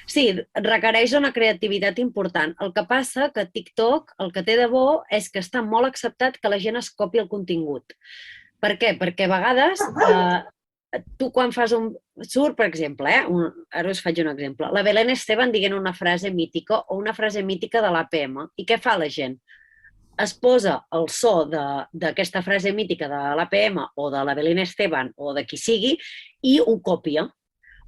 Sí, requereix una creativitat important. El que passa que TikTok el que té de bo és que està molt acceptat que la gent es copi el contingut. Per què? Perquè a vegades tu quan fas surt, per exemple, ara us faig un exemple, la Belén Esteban dient una frase mítica o una frase mítica de l'APM. I què fa la gent? Es posa el so d'aquesta frase mítica de l'APM o de la Belén Esteban o de qui sigui i ho copia.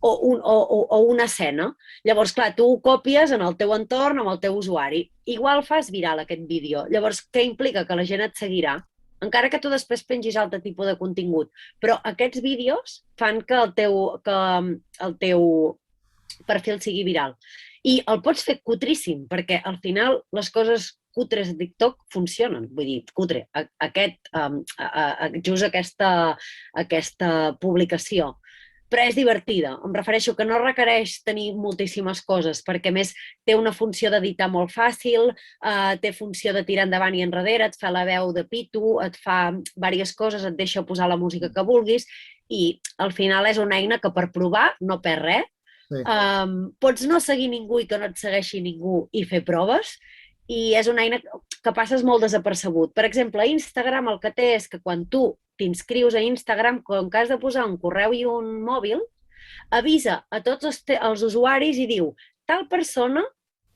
O una escena. Llavors, clar, tu ho copies en el teu entorn, amb el teu usuari. Igual fas viral aquest vídeo. Llavors, què implica? Que la gent et seguirà. Encara que tu després pengis altre tipus de contingut. Però aquests vídeos fan que el teu perfil sigui viral. I el pots fer cutríssim, perquè al final les coses cutres de TikTok funcionen. Vull dir, cutre, just aquesta publicació. Però és divertida. Em refereixo que no requereix tenir moltíssimes coses, perquè més té una funció d'editar molt fàcil, té funció de tirar endavant i enrere, et fa la veu de pitu, et fa diverses coses, et deixa posar la música que vulguis i al final és una eina que per provar no perd res. Sí. Pots no seguir ningú i que no et segueixi ningú i fer proves i és una eina que passes molt desapercebut. Per exemple, Instagram el que té és que quan tu t'inscrius a Instagram, com que has de posar un correu i un mòbil, avisa a tots els usuaris i diu tal persona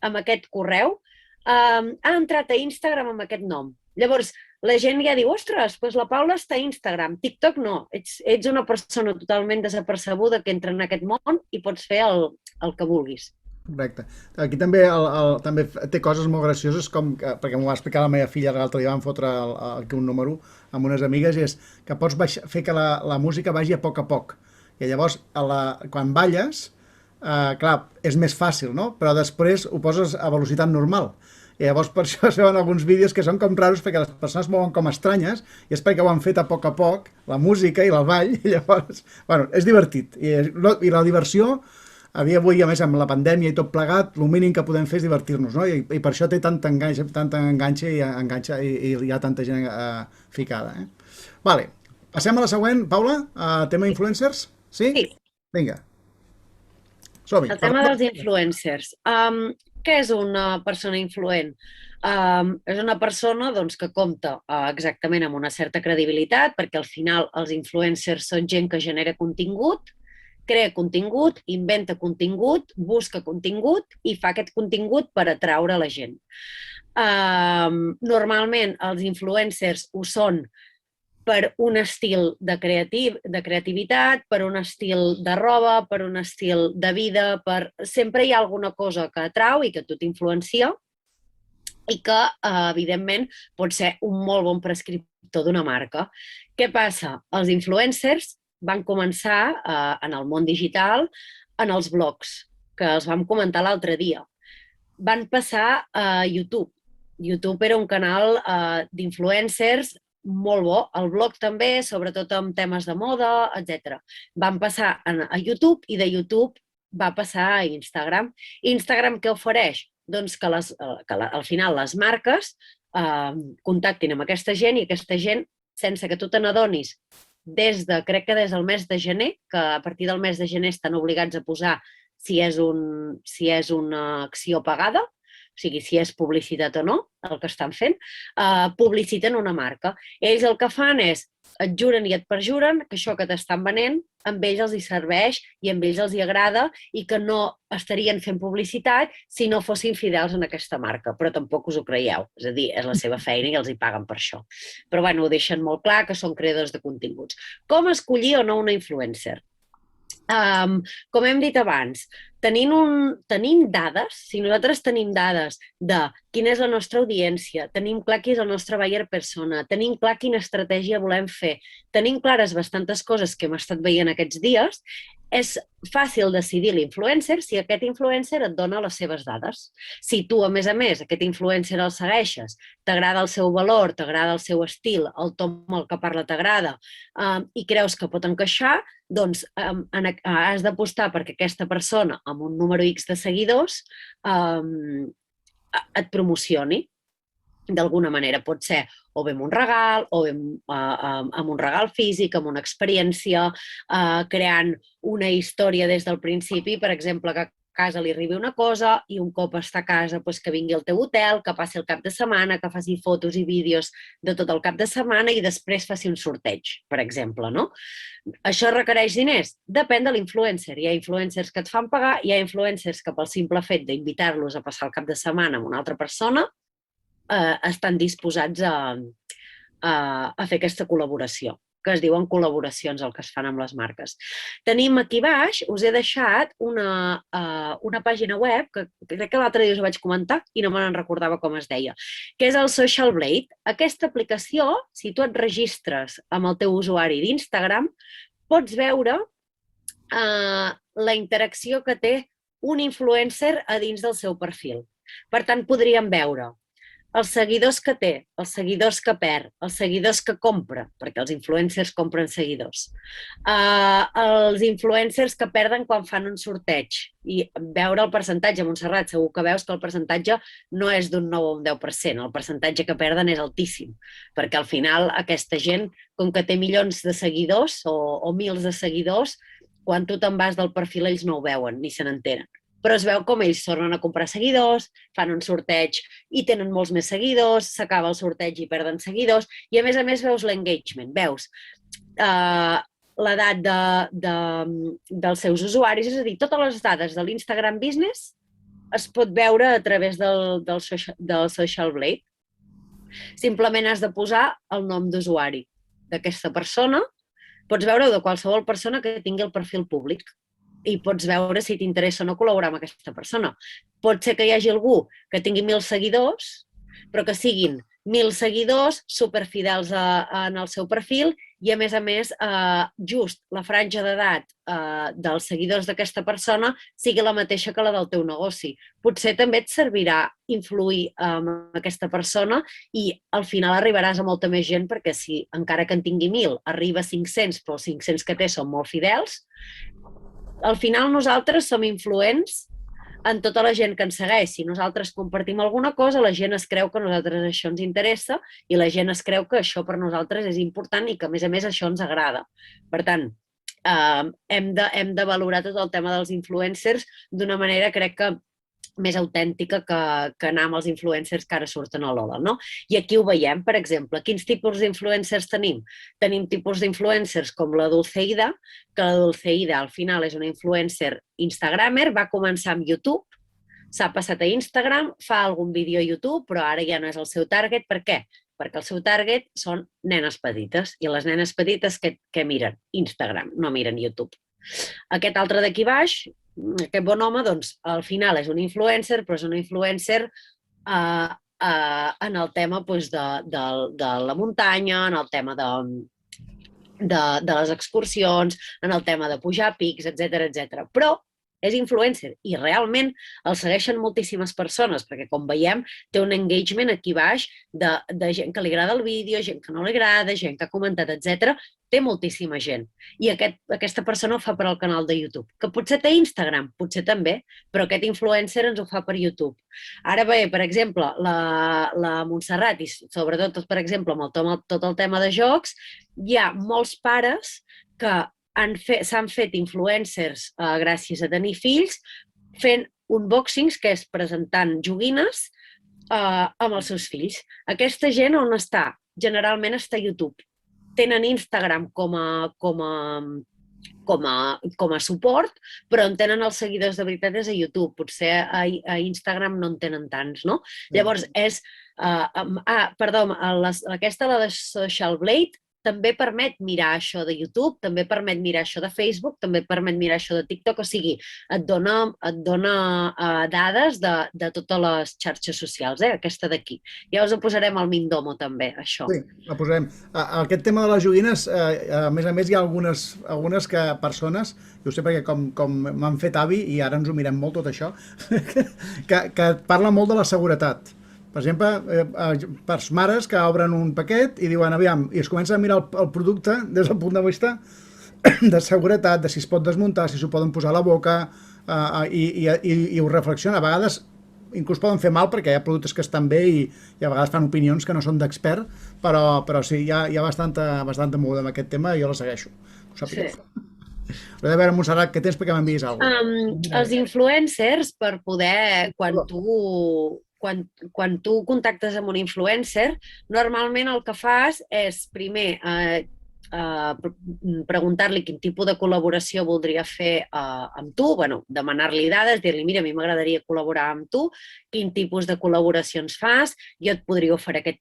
amb aquest correu ha entrat a Instagram amb aquest nom. Llavors, la gent ja diu, ostres, doncs la Paula està a Instagram. TikTok no, ets una persona totalment desapercebuda que entra en aquest món i pots fer el que vulguis. Correcte. Aquí també té coses molt gracioses, perquè m'ho va explicar la meva filla l'altre dia, vam fotre aquí un número amb unes amigues, i és que pots fer que la música vagi a poc. I llavors, quan balles, clar, és més fàcil, no? Però després ho poses a velocitat normal. I llavors per això es veuen alguns vídeos que són com raros perquè les persones mouen com estranyes i és perquè ho han fet a poc, la música i el ball, i llavors, bueno, és divertit. I la diversió, a dia d'avui, a més, amb la pandèmia i tot plegat, el mínim que podem fer és divertir-nos, no? I per això té tant enganxa i hi ha tanta gent ficada. Vale, passem a la següent, Paula, tema influencers? Sí? Sí. Vinga. Som-hi. El tema dels influencers. Què és una persona influent? És una persona que compta exactament amb una certa credibilitat, perquè al final els influencers són gent que genera contingut, crea contingut, inventa contingut, busca contingut i fa aquest contingut per atraure la gent. Normalment els influencers ho són per un estil de creativitat, per un estil de roba, per un estil de vida, sempre hi ha alguna cosa que atrau i que tu t'influencia i que, evidentment, pot ser un molt bon prescriptor d'una marca. Què passa? Els influencers van començar en el món digital en els blogs, que els vam comentar l'altre dia. Van passar a YouTube. YouTube era un canal d'influencers molt bo, el blog també, sobretot amb temes de moda, etc. Van passar a YouTube i de YouTube va passar a Instagram. Instagram què ofereix? Doncs que al final les marques contactin amb aquesta gent i aquesta gent, sense que tu te n'adonis, crec que des del mes de gener, que a partir del mes de gener estan obligats a posar si és una acció pagada, o sigui, si és publicitat o no, el que estan fent, publiciten una marca. Ells el que fan és, et juren i et perjuren que això que t'estan venent, amb ells els hi serveix i amb ells els hi agrada i que no estarien fent publicitat si no fossin fidels en aquesta marca, però tampoc us ho creieu. És a dir, és la seva feina i els hi paguen per això. Però bueno, ho deixen molt clar que són creadors de continguts. Com escollir o no una influencer? Com hem dit abans, tenim dades, si nosaltres tenim dades de quina és la nostra audiència, tenim clar qui és el nostre buyer persona, tenim clar quina estratègia volem fer, tenim clares bastantes coses que hem estat veient aquests dies, és fàcil decidir l'influencer si aquest influencer et dona les seves dades. Si tu, a més, aquest influencer el segueixes, t'agrada el seu valor, t'agrada el seu estil, el to amb el que parla t'agrada i creus que pot encaixar, doncs has d'apostar perquè aquesta persona amb un número X de seguidors et promocioni d'alguna manera. Pot ser o bé amb un regal, o bé amb un regal físic, amb una experiència, creant una història des del principi, per exemple, que a casa li arribi una cosa i un cop està a casa que vingui al teu hotel, que passi el cap de setmana, que faci fotos i vídeos de tot el cap de setmana i després faci un sorteig, per exemple, no? Això requereix diners? Depèn de l'influencer. Hi ha influencers que et fan pagar, hi ha influencers que pel simple fet d'invitar-los a passar el cap de setmana amb una altra persona estan disposats a fer aquesta col·laboració, que es diuen col·laboracions, el que es fan amb les marques. Tenim aquí baix, us he deixat una pàgina web, que crec que l'altre dia us ho vaig comentar i no me'n recordava com es deia, que és el Social Blade. Aquesta aplicació, si tu et registres amb el teu usuari d'Instagram, pots veure la interacció que té un influencer a dins del seu perfil. Per tant, podríem veure els seguidors que té, els seguidors que perd, els seguidors que compra, perquè els influencers compren seguidors, els influencers que perden quan fan un sorteig i veure el percentatge. Montserrat, segur que veus que el percentatge no és d'un 9 o un 10%, el percentatge que perden és altíssim, perquè al final aquesta gent, com que té milions de seguidors o mils de seguidors, quan tu te'n vas del perfil ells no ho veuen ni se n'enteren. Però es veu com ells tornen a comprar seguidors, fan un sorteig i tenen molts més seguidors, s'acaba el sorteig i perden seguidors, i a més veus l'engagement, veus l'edat dels seus usuaris, és a dir, totes les dades de l'Instagram Business es pot veure a través del Social Blade. Simplement has de posar el nom d'usuari d'aquesta persona, pots veure de qualsevol persona que tingui el perfil públic, i pots veure si t'interessa o no col·laborar amb aquesta persona. Pot ser que hi hagi algú que tingui 1.000 seguidors, però que siguin 1.000 seguidors superfidels en el seu perfil i, a més, just la franja d'edat dels seguidors d'aquesta persona sigui la mateixa que la del teu negoci. Potser també et servirà influir en aquesta persona i al final arribaràs a molta més gent, perquè si encara que en tingui 1.000 arriba a 500, però els 500 que té són molt fidels, al final nosaltres som influents en tota la gent que ens segueix. Si nosaltres compartim alguna cosa, la gent es creu que a nosaltres això ens interessa i la gent es creu que això per nosaltres és important i que, a més, això ens agrada. Per tant, hem de valorar tot el tema dels influencers d'una manera, crec que, més autèntica que anar amb els influencers que ara surten a l'Ola, no? I aquí ho veiem, per exemple. Quins tipus d'influencers tenim? Tenim tipus d'influencers com la Dulceida, que la Dulceida al final és una influencer instagramer, va començar amb YouTube, s'ha passat a Instagram, fa algun vídeo a YouTube, però ara ja no és el seu target. Per què? Perquè el seu target són nenes petites, i les nenes petites què miren? Instagram, no miren YouTube. Aquest altre d'aquí baix, aquest bon home, doncs, al final és un influencer, però és un influencer en el tema de la muntanya, en el tema de les excursions, en el tema de pujar pics, etc. Però és influencer i realment el segueixen moltíssimes persones perquè, com veiem, té un engagement aquí baix de gent que li agrada el vídeo, gent que no li agrada, gent que ha comentat, etc. Té moltíssima gent. I aquesta persona ho fa per al canal de YouTube. Que potser té Instagram, potser també, però aquest influencer ens ho fa per YouTube. Ara bé, per exemple, la Montserrat, i sobretot, per exemple, amb tot el tema de jocs, hi ha molts pares que s'han fet influencers gràcies a tenir fills fent unboxings, que és presentant joguines amb els seus fills. Aquesta gent on està? Generalment està a YouTube. Tenen Instagram com a suport, però on tenen els seguidors de veritat és a YouTube. Potser a Instagram no en tenen tants, no? Llavors, aquesta, la de Social Blade, també permet mirar això de YouTube, també permet mirar això de Facebook, també permet mirar això de TikTok, o sigui, et dona dades de totes les xarxes socials, aquesta d'aquí. Ja us ho posarem al Mindomo, també, això. Sí, la posarem. Aquest tema de les joguines, a més, hi ha algunes persones, jo sé perquè com m'han fet avi, i ara ens ho mirem molt tot això, que parla molt de la seguretat. Per exemple, per mares que obren un paquet i diuen, aviam, i es comença a mirar el producte des del punt de vista de seguretat, de si es pot desmuntar, si s'ho poden posar a la boca, i ho reflexiona. A vegades inclús poden fer mal perquè hi ha productes que estan bé i a vegades fan opinions que no són d'expert, però sí, hi ha bastanta moguda amb aquest tema i jo la segueixo. Ho sapigueu. Però de veure, Montserrat, què tens perquè m'enviïs alguna cosa? Els influencers, per poder, quan tu contactes amb un influencer, normalment el que fas és, primer, preguntar-li quin tipus de col·laboració voldria fer amb tu, demanar-li dades, dir-li, mira, a mi m'agradaria col·laborar amb tu, quin tipus de col·laboracions fas, jo et podria oferir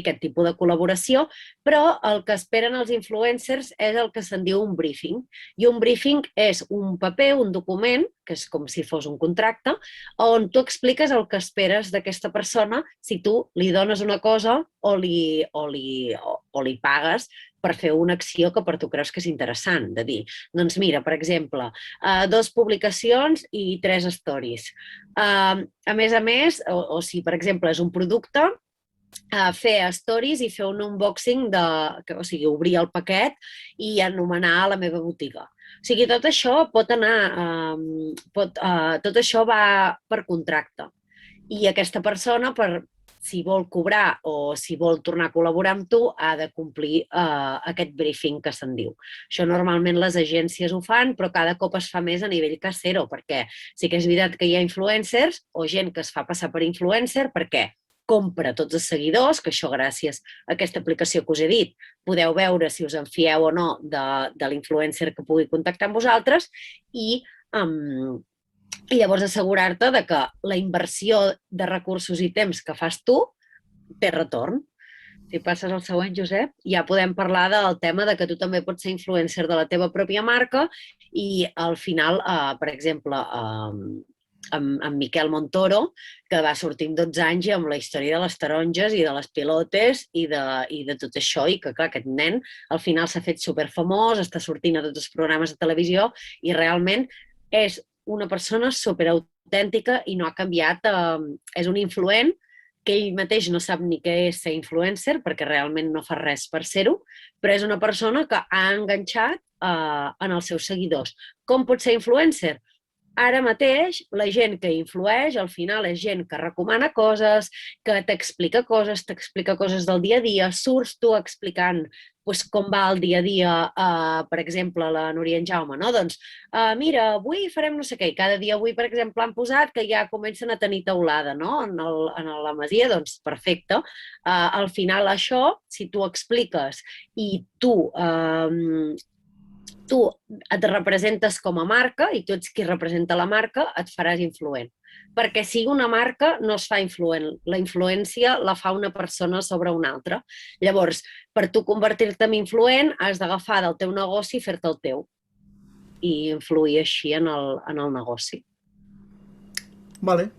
aquest tipus de col·laboració, però el que esperen els influencers és el que se'n diu un briefing. I un briefing és un paper, un document, que és com si fos un contracte, on tu expliques el que esperes d'aquesta persona si tu li dones una cosa o li pagues per fer una acció que per tu creus que és interessant, de dir, doncs mira, per exemple, 2 publicacions i 3 stories. A més, o si per exemple és un producte, fer stories i fer un unboxing, o sigui, obrir el paquet i anomenar la meva botiga. O sigui, tot això pot anar, tot això va per contracte. I aquesta persona, si vol cobrar o si vol tornar a col·laborar amb tu, ha de complir aquest briefing que se'n diu. Això normalment les agències ho fan, però cada cop es fa més a nivell casero, perquè sí que és veritat que hi ha influencers o gent que es fa passar per influencer, perquè compra tots els seguidors, que això gràcies a aquesta aplicació que us he dit, podeu veure si us en fieu o no de l'influencer que pugui contactar amb vosaltres i llavors assegurar-te que la inversió de recursos i temps que fas tu té retorn. Si passes al següent, Josep, ja podem parlar del tema de que tu també pots ser influencer de la teva pròpia marca i al final, per exemple, amb Miquel Montoro, que va sortir amb 12 anys amb la història de les taronges i de les pilotes i de tot això, i que clar, aquest nen al final s'ha fet superfamós, està sortint a tots els programes de televisió i realment és una persona superautèntica i no ha canviat, és un influent que ell mateix no sap ni què és ser influencer perquè realment no fa res per ser-ho, però és una persona que ha enganxat en els seus seguidors. Com pot ser influencer? Ara mateix, la gent que influeix, al final, és gent que recomana coses, que t'explica coses del dia a dia, surts tu explicant com va el dia a dia, per exemple, la Núria i en Jaume, no? Doncs, mira, avui farem no sé què, i cada dia avui, per exemple, han posat que ja comencen a tenir teulada, no?, en la masia, doncs, perfecte. Al final, això, si tu expliques i tu et representes com a marca i tu ets qui representa la marca, et faràs influent. Perquè si una marca no es fa influent, la influència la fa una persona sobre una altra. Llavors, per tu convertir-te en influent, has d'agafar del teu negoci i fer-te el teu. I influir així en el negoci. Vale.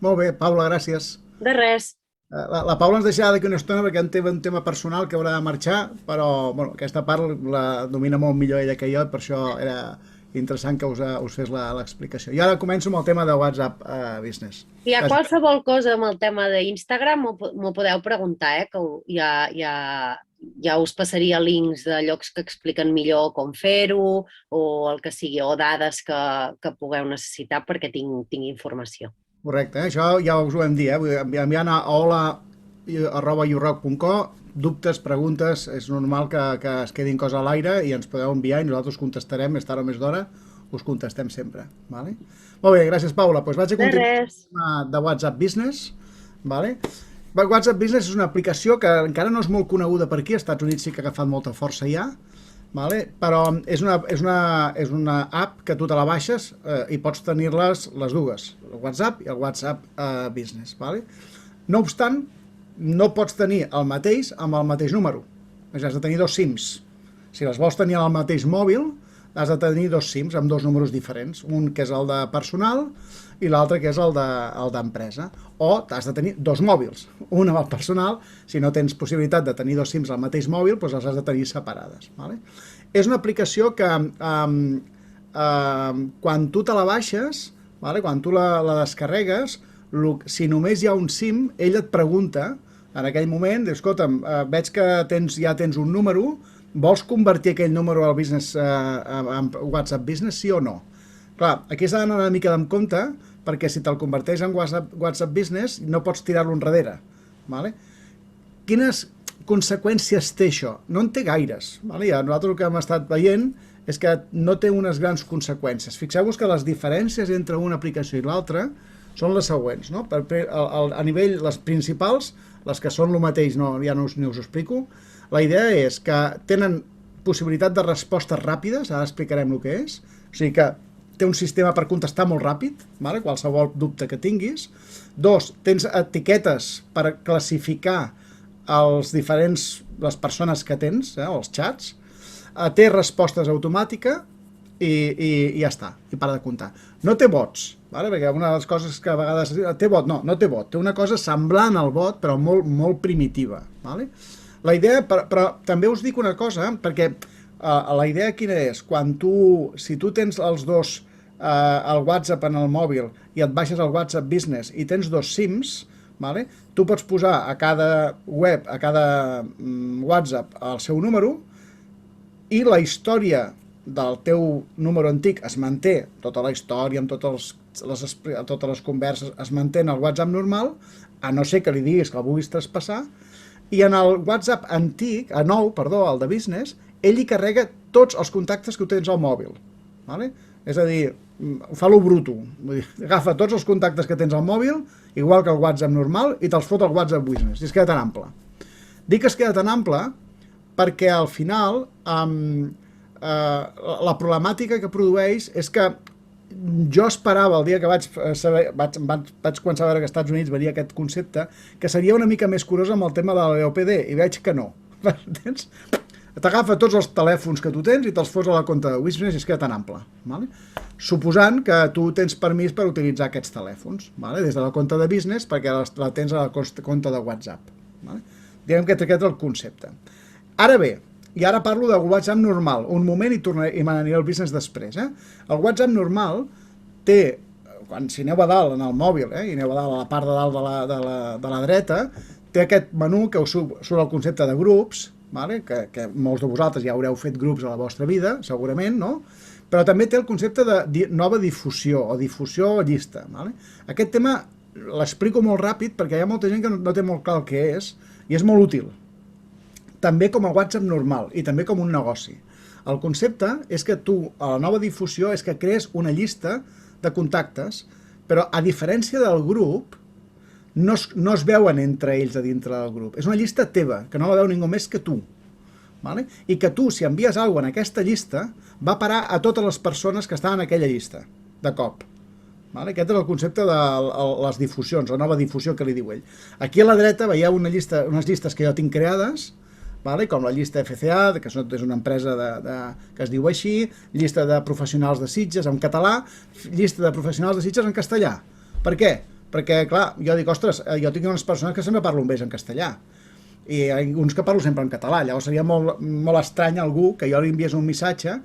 Molt bé, Paula, gràcies. De res. La Paula ens deixarà d'aquí una estona perquè té un tema personal que haurà de marxar, però bueno, aquesta part la domina molt millor ella que jo, per això era interessant que us fes l'explicació. I ara començo amb el tema de WhatsApp Business. Si hi ha qualsevol cosa amb el tema d'Instagram, m'ho podeu preguntar, que ja us passaria links de llocs que expliquen millor com fer-ho o el que sigui, o dades que pugueu necessitar perquè tinc informació. Correcte, això ja us ho vam dir, enviant a hola@yourrock.co, dubtes, preguntes, és normal que es quedin coses a l'aire i ens podeu enviar i nosaltres contestarem, més tard o més d'hora, us contestem sempre. Vale? Molt bé, gràcies Paula. Doncs vaig a continuar de WhatsApp Business. Vale? WhatsApp Business és una aplicació que encara no és molt coneguda per aquí, als Estats Units sí que ha agafat molta força ja, vale? Però és una app que tu te la baixes i pots tenir-les les dues, el WhatsApp i el WhatsApp Business. Vale? No obstant, no pots tenir el mateix amb el mateix número. Has de tenir dos SIMs. Si les vols tenir al mateix mòbil, has de tenir dos SIMs amb dos números diferents. Un que és el de personal i l'altre que és el d'empresa. O has de tenir dos mòbils. Un amb el personal, si no tens possibilitat de tenir dos SIMs al mateix mòbil, doncs les has de tenir separades. Vale? És una aplicació que quan tu te la baixes, vale? Quan tu la descarregues, si només hi ha un SIM, ell et pregunta, en aquell moment, escolta'm, veig que ja tens un número, vols convertir aquell número al business, en WhatsApp Business, sí o no? Clar, aquí s'ha d'anar una mica en compte, perquè si te'l converteix en WhatsApp Business, no pots tirar-lo enrere. Vale? Quines conseqüències té això? No en té gaires. Vale? Nosaltres el que hem estat veient és que no té unes grans conseqüències. Fixeu-vos que les diferències entre una aplicació i l'altra són les següents. No? A nivell, les principals, les que són el mateix, ja no us ho explico, la idea és que tenen possibilitat de respostes ràpides, ara explicarem el que és, o sigui que té un sistema per contestar molt ràpid, vale? Qualsevol dubte que tinguis. Dos, tens etiquetes per classificar les persones que tens, els xats, té respostes automàtiques i ja està, i para de comptar. No té bots, vale? Perquè una de les coses que a vegades... Té bot? No té bot, té una cosa semblant al bot, però molt, molt primitiva. Vale? La idea, però també us dic una cosa, perquè la idea quina és? Si tu tens els dos, el WhatsApp en el mòbil i et baixes el WhatsApp Business i tens dos SIMs, vale? Tu pots posar a cada web, a cada WhatsApp el seu número i la història del teu número antic es manté, tota la història amb totes les converses es manté en el WhatsApp normal, a no ser que li diguis que el vulguis traspassar, i en el WhatsApp antic, el de Business, ell hi carrega tots els contactes que tu tens al mòbil. Vale? És a dir, fa lo bruto. Vull dir, agafa tots els contactes que tens al mòbil, igual que el WhatsApp normal, i te'ls fot al WhatsApp Business. I es queda tan ample. Dic que es queda tan ample perquè al final la problemàtica que produeix és que jo esperava, el dia que vaig començar a veure que als Estats Units venia aquest concepte, que seria una mica més curós amb el tema de la LOPD, i veig que no. Entens? T'agafa tots els telèfons que tu tens i te'ls fos a la compte de Business i es queda tan ample. Vale? Suposant que tu tens permís per utilitzar aquests telèfons, vale? Des de la compte de Business perquè la tens a la compte de WhatsApp. Vale? Diguem que aquest és el concepte. Ara bé, i ara parlo del WhatsApp normal. Un moment i me n'aniré al Business després. El WhatsApp normal té, si aneu a dalt en el mòbil, i aneu a dalt a la part de dalt de la dreta, té aquest menú que us surt el concepte de grups, vale? Que molts de vosaltres ja haureu fet grups a la vostra vida, segurament, no? Però també té el concepte de nova difusió, o difusió o llista. Vale? Aquest tema l'explico molt ràpid perquè hi ha molta gent que no té molt clar el que és, i és molt útil. També com a WhatsApp normal i també com un negoci. El concepte és que tu, a la nova difusió, és que crees una llista de contactes, però a diferència del grup, no es veuen entre ells a dintre del grup. És una llista teva, que no la veu ningú més que tu. Vale? I que tu, si envies alguna cosa en aquesta llista, va parar a totes les persones que estan en aquella llista, de cop. Vale? Aquest és el concepte de les difusions, la nova difusió que li diu ell. Aquí a la dreta veieu unes llistes que jo tinc creades, vale? Com la llista FCA, que és una empresa que es diu així, llista de professionals de Sitges en català, llista de professionals de Sitges en castellà. Per què? perquè, clar, jo dic, ostres, jo tinc unes persones que sempre parlo amb ells en castellà, i hi ha uns que parlo sempre en català, llavors seria molt estrany algú que jo li enviés un missatge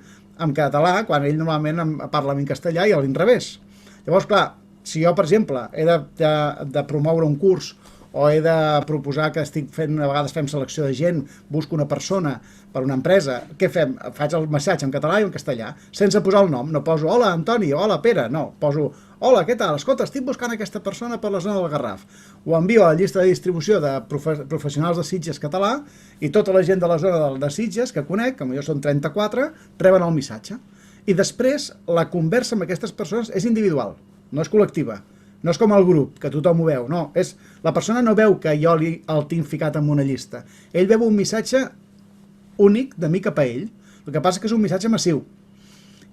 en català quan ell normalment parla en castellà i a l'inrevés. Llavors, clar, si jo, per exemple, he de promoure un curs o he de proposar que estic fent, a vegades fem selecció de gent, busco una persona per una empresa, què fem? Faig el missatge en català i en castellà, sense posar el nom, no poso hola Antoni, hola Pere, no, poso hola, què tal? Escolta, estic buscant aquesta persona per la zona del Garraf. Ho envio a la llista de distribució de professionals de Sitges català i tota la gent de la zona de Sitges que conec, que potser són 34, reben el missatge. I després la conversa amb aquestes persones és individual, no és col·lectiva. No és com el grup, que tothom ho veu, no. La persona no veu que jo el tinc ficat en una llista. Ell veu un missatge únic de mi cap a ell. El que passa és que és un missatge massiu.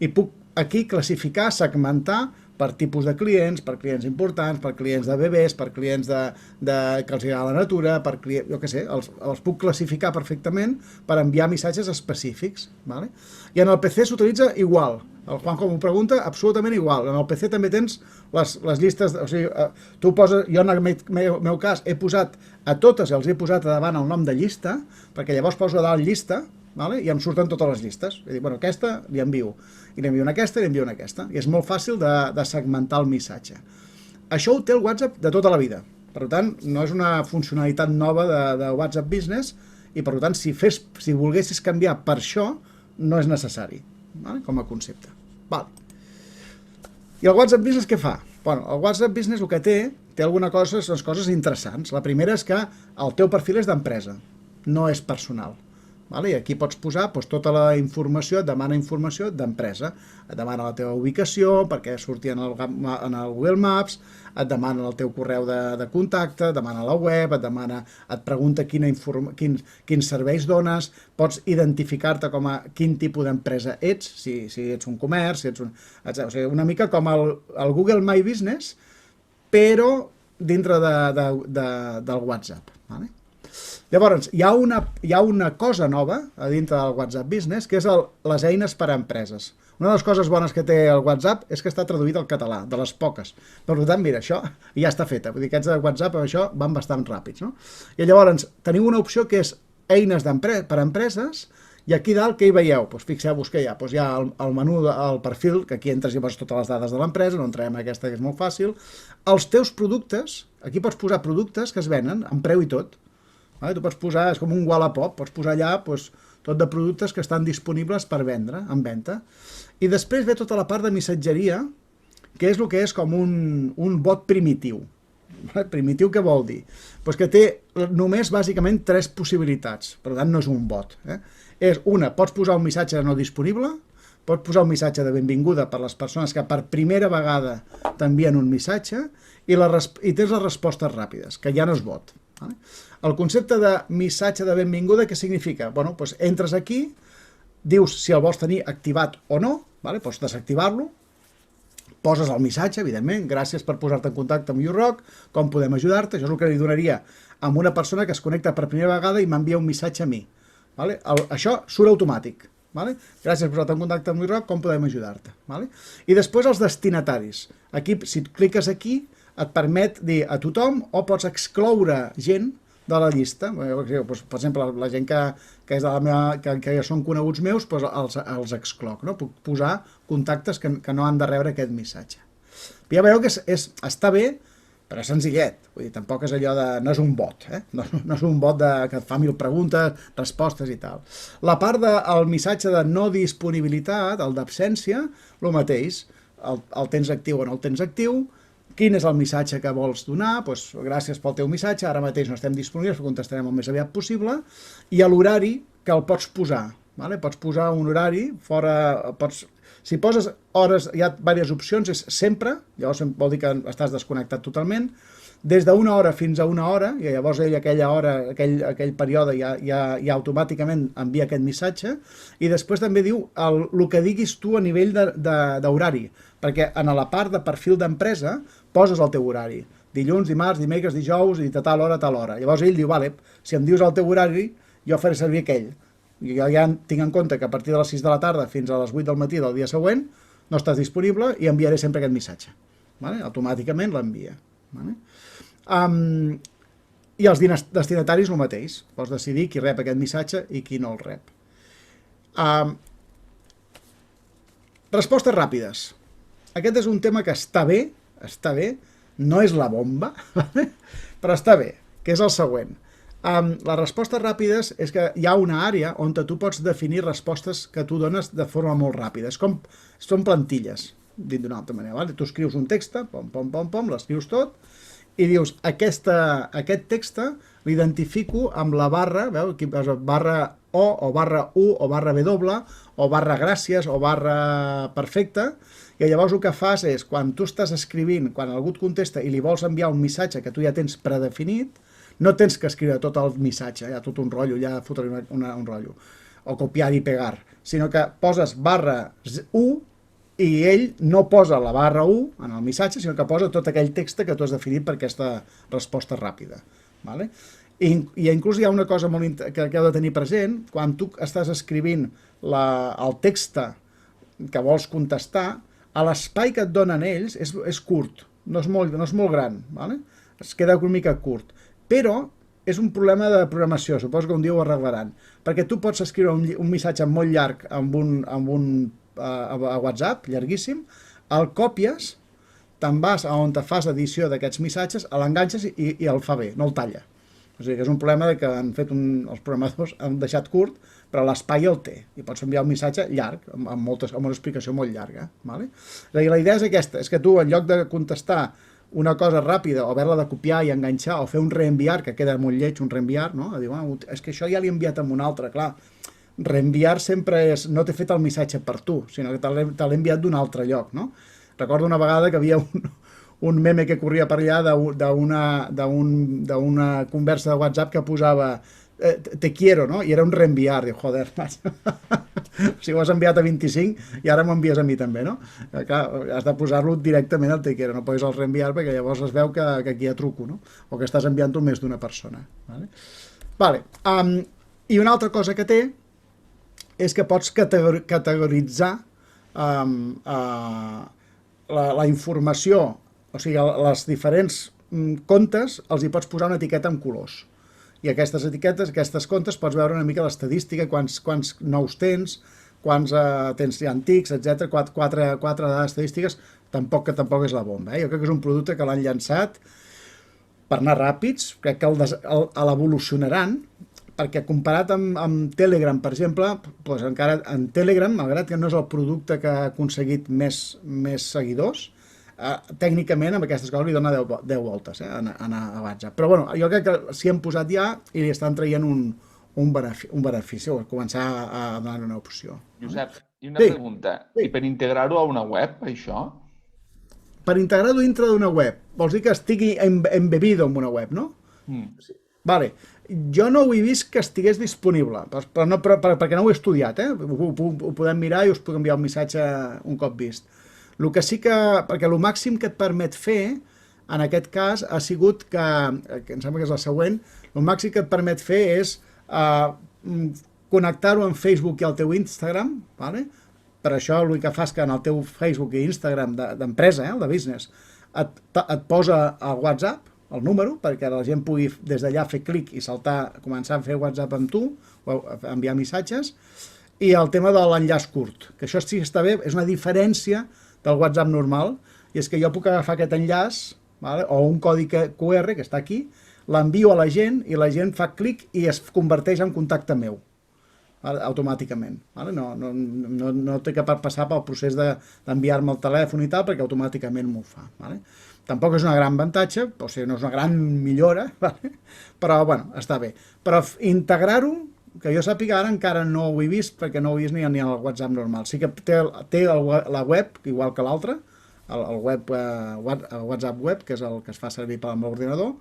I puc aquí classificar, segmentar per tipus de clients, per clients importants, per clients de bebès, per clients que els agrada la natura, per clients, jo què sé, els puc classificar perfectament per enviar missatges específics. Vale? I en el PC s'utilitza igual. El Juanjo m'ho pregunta, absolutament igual. En el PC també tens les llistes, o sigui, tu poses, jo en el meu cas he posat a totes, els he posat a davant el nom de llista, perquè llavors poso a dalt llista, vale? I em surten totes les llistes. I dic, bueno, aquesta li envio, i li envio una aquesta, i li envio una aquesta. I és molt fàcil de segmentar el missatge. Això ho té el WhatsApp de tota la vida. Per tant, no és una funcionalitat nova de WhatsApp Business, i per tant, si volguessis canviar per això, no és necessari, vale? Com a concepte. Vale. I el WhatsApp Business què fa? Bueno, el WhatsApp Business el que té algunes coses interessants. La primera és que el teu perfil és d'empresa, no és personal. Vale? I aquí pots posar tota la informació, et demana informació d'empresa. Et demana la teva ubicació, perquè surti en el Google Maps, et demana el teu correu de contacte, et demana la web, et pregunta quins serveis dones, pots identificar-te com a quin tipus d'empresa ets, si ets un comerç, o sigui, una mica com el Google My Business, però dintre del WhatsApp. Vale? Llavors, hi ha una cosa nova a dintre del WhatsApp Business, que és les eines per a empreses. Una de les coses bones que té el WhatsApp és que està traduït al català, de les poques. Per tant, mira, això ja està feta. Vull dir, aquests de WhatsApp amb això van bastant ràpids, no? I llavors, teniu una opció que és eines per a empreses, i aquí dalt, què hi veieu? Doncs fixeu-vos que hi ha el menú del perfil, que aquí entres i poses totes les dades de l'empresa, no entrarem en aquesta, que és molt fàcil. Els teus productes, aquí pots posar productes que es venen, amb preu i tot. Vale? Tu pots posar, és com un Wallapop, pots posar allà tot de productes que estan disponibles per vendre, en venda. I després ve tota la part de missatgeria, que és el que és com un bot primitiu. Primitiu què vol dir? Pues que té només bàsicament 3 possibilitats, per tant no és un bot. És una, pots posar un missatge no disponible, pots posar un missatge de benvinguda per les persones que per primera vegada t'envien un missatge i tens les respostes ràpides, que ja no és bot. El concepte de missatge de benvinguda, què significa? Bueno, doncs entres aquí, dius si el vols tenir activat o no, pots desactivar-lo, poses el missatge, evidentment, gràcies per posar-te en contacte amb YouRock, com podem ajudar-te, això és el que li donaria a una persona que es connecta per primera vegada i m'envia un missatge a mi. Això surt automàtic. Gràcies per posar-te en contacte amb YouRock, com podem ajudar-te. I després els destinataris. Aquí, si cliques aquí, et permet dir a tothom o pots excloure gent de la llista. Per exemple, la gent que ja són coneguts meus, els excloc. Puc posar contactes que no han de rebre aquest missatge. Ja veieu que està bé, però és senzillet. Vull dir, tampoc és allò de... No és un bot, no és un bot que et fa 1000 preguntes, respostes i tal. La part del missatge de no disponibilitat, el d'absència, el mateix. El tens actiu o no el tens actiu. Quin és el missatge que vols donar? Doncs gràcies pel teu missatge, ara mateix no estem disponibles, però contestarem el més aviat possible. I a l'horari que el pots posar. Pots posar un horari, si poses hores, hi ha diverses opcions, és sempre, llavors vol dir que estàs desconnectat totalment, des d'una hora fins a una hora, i llavors ell aquella hora, aquell període ja automàticament envia aquest missatge, i després també diu el que diguis tu a nivell d'horari, perquè en la part de perfil d'empresa poses el teu horari, dilluns, dimarts, dimecres, dijous, i de tal hora a tal hora. Llavors ell diu, vale, si em dius el teu horari, jo faré servir aquell. I jo ja tinc en compte que a partir de les 6 de la tarda fins a les 8 del matí del dia següent no estàs disponible i enviaré sempre aquest missatge. Automàticament l'envia. I els destinataris el mateix. Pots decidir qui rep aquest missatge i qui no el rep. Respostes ràpides. Aquest és un tema que està bé, no és la bomba, però està bé, que és el següent. Les respostes ràpides és que hi ha una àrea on tu pots definir respostes que tu dones de forma molt ràpida. Són plantilles, dit d'una altra manera. Tu escrius un text, l'escrius tot, i dius, aquest text l'identifico amb la barra, veu? Aquí posa barra O barra U o barra W o barra gràcies o barra perfecte, i llavors el que fas és, quan tu estàs escrivint, quan algú et contesta i li vols enviar un missatge que tu ja tens predefinit, no tens que escriure tot el missatge, ja tot un rotllo, ja fotre un rotllo, o copiar i pegar, sinó que poses barra U i ell no posa la barra U en el missatge, sinó que posa tot aquell text que tu has definit per aquesta resposta ràpida. Vale? I inclús hi ha una cosa molt que heu de tenir present, quan tu estàs escrivint el text que vols contestar, l'espai que et donen ells és curt, no és molt gran, vale? Es queda una mica curt, però és un problema de programació, suposo que un dia ho arreglaran, perquè tu pots escriure un missatge molt llarg a WhatsApp, llarguíssim, el copies, te'n vas a on te fas edició d'aquests missatges, l'enganxes i el fa bé, no el talla. O sigui que és un problema que han fet els programadors, han deixat curt, però l'espai el té, i pots enviar un missatge llarg, amb una explicació molt llarga. Vale? La idea és aquesta, és que tu, en lloc de contestar una cosa ràpida, o haver-la de copiar i enganxar, o fer un reenviar, que queda molt lleig, un reenviar, no? Diu, és que això ja l'he enviat amb un altre, clar. Reenviar sempre és, no t'he fet el missatge per tu, sinó que te l'he enviat d'un altre lloc, no? Recordo una vegada que havia un meme que corria per allà d'una conversa de WhatsApp que posava te quiero, no? I era un reenviar, diu, joder, si ho has enviat a 25 i ara m'ho envies a mi també, no? Clar, has de posar-lo directament al te quiero, no posis el reenviar perquè llavors es veu que aquí hi ha truco, no? O que estàs enviant-ho més d'una persona. Vale. I una altra cosa que té és que pots categoritzar la informació, o sigui, els diferents comptes els hi pots posar una etiqueta amb colors. I aquestes etiquetes, aquestes comptes, pots veure una mica l'estadística, quants nous tens, quants tens ja antics, etc. Quatre dades estadístiques, tampoc és la bomba. Jo crec que és un producte que l'han llançat per anar ràpids, crec que l'evolucionaran, perquè comparat amb Telegram, per exemple, doncs encara en Telegram, malgrat que no és el producte que ha aconseguit més seguidors, tècnicament amb aquestes coses li dona 10 voltes anar a WhatsApp. Però bueno, jo crec que s'hi han posat ja i li estan traient un benefici, o començar a donar una opció. Josep, i una pregunta. I per integrar-ho a una web, això? Per integrar-ho dintre d'una web, vols dir que estigui embebido en una web, no? Vale. Jo no ho he vist que estigués disponible, perquè no ho he estudiat, ho podem mirar i us puc enviar un missatge un cop vist. El que sí que, perquè el màxim que et permet fer, en aquest cas, ha sigut que em sembla que és la següent, el màxim que et permet fer és connectar-ho amb Facebook i al teu Instagram, vale? Per això el que fas que en el teu Facebook i Instagram d'empresa, el de business, et posa el WhatsApp, el número, perquè la gent pugui des d'allà fer clic i començar a fer WhatsApp amb tu, o enviar missatges, i el tema de l'enllaç curt, que això sí que està bé, és una diferència del WhatsApp normal, i és que jo puc agafar aquest enllaç, o un codi QR que està aquí, l'envio a la gent i la gent fa clic i es converteix en contacte meu, automàticament. No té que passar pel procés d'enviar-me el telèfon i tal, perquè automàticament m'ho fa. Tampoc és una gran avantatge, o sigui, no és una gran millora, però bueno, està bé. Però integrar-ho, que jo sàpiga ara encara no ho he vist, perquè no ho he vist ni al WhatsApp normal. Sí que té la web, igual que l'altre, el WhatsApp web, que és el que es fa servir per l'ordinador,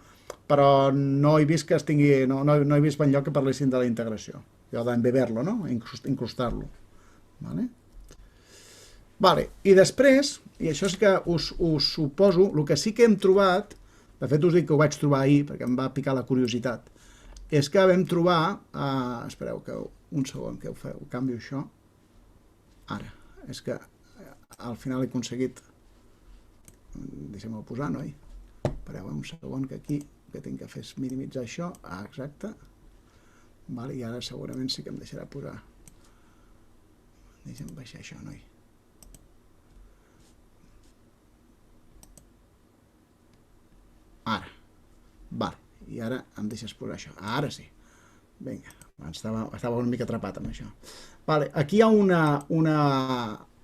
però no he vist que no he vist enlloc que parlessin de la integració. Jo d'embeber-lo, no? Incrustar-lo. Vale. I després, i això és que us suposo, el que sí que hem trobat, de fet us dic que ho vaig trobar ahir, perquè em va picar la curiositat, és que vam trobar, espereu que un segon que ho canvio això, ara, és que al final he aconseguit, deixem-ho posar, noi? Espereu un segon que aquí que tinc que fer és minimitzar això. Exacte. I ara segurament sí que em deixarà posar. Deixa'm baixar això, noi. Ara. I ara em deixes posar això. Ara sí. Vinga, estava una mica atrapat amb això. Aquí hi ha una...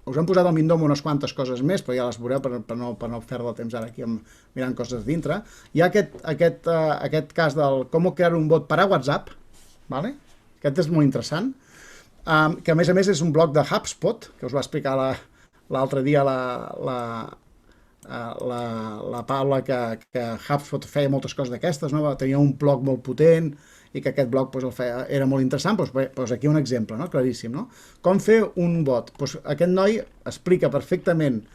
Us hem posat al Mindomo unes quantes coses més, però ja les veureu per no perdre el temps ara aquí mirant coses dintre. Hi ha aquest cas del com crear un bot per a WhatsApp. Aquest és molt interessant. Que a més és un bloc de HubSpot, que us va explicar l'altre dia la Paula, que HubSpot feia moltes coses d'aquestes, tenia un blog molt potent i que aquest blog era molt interessant. Aquí un exemple claríssim. Com fer un bot? Aquest noi explica perfectament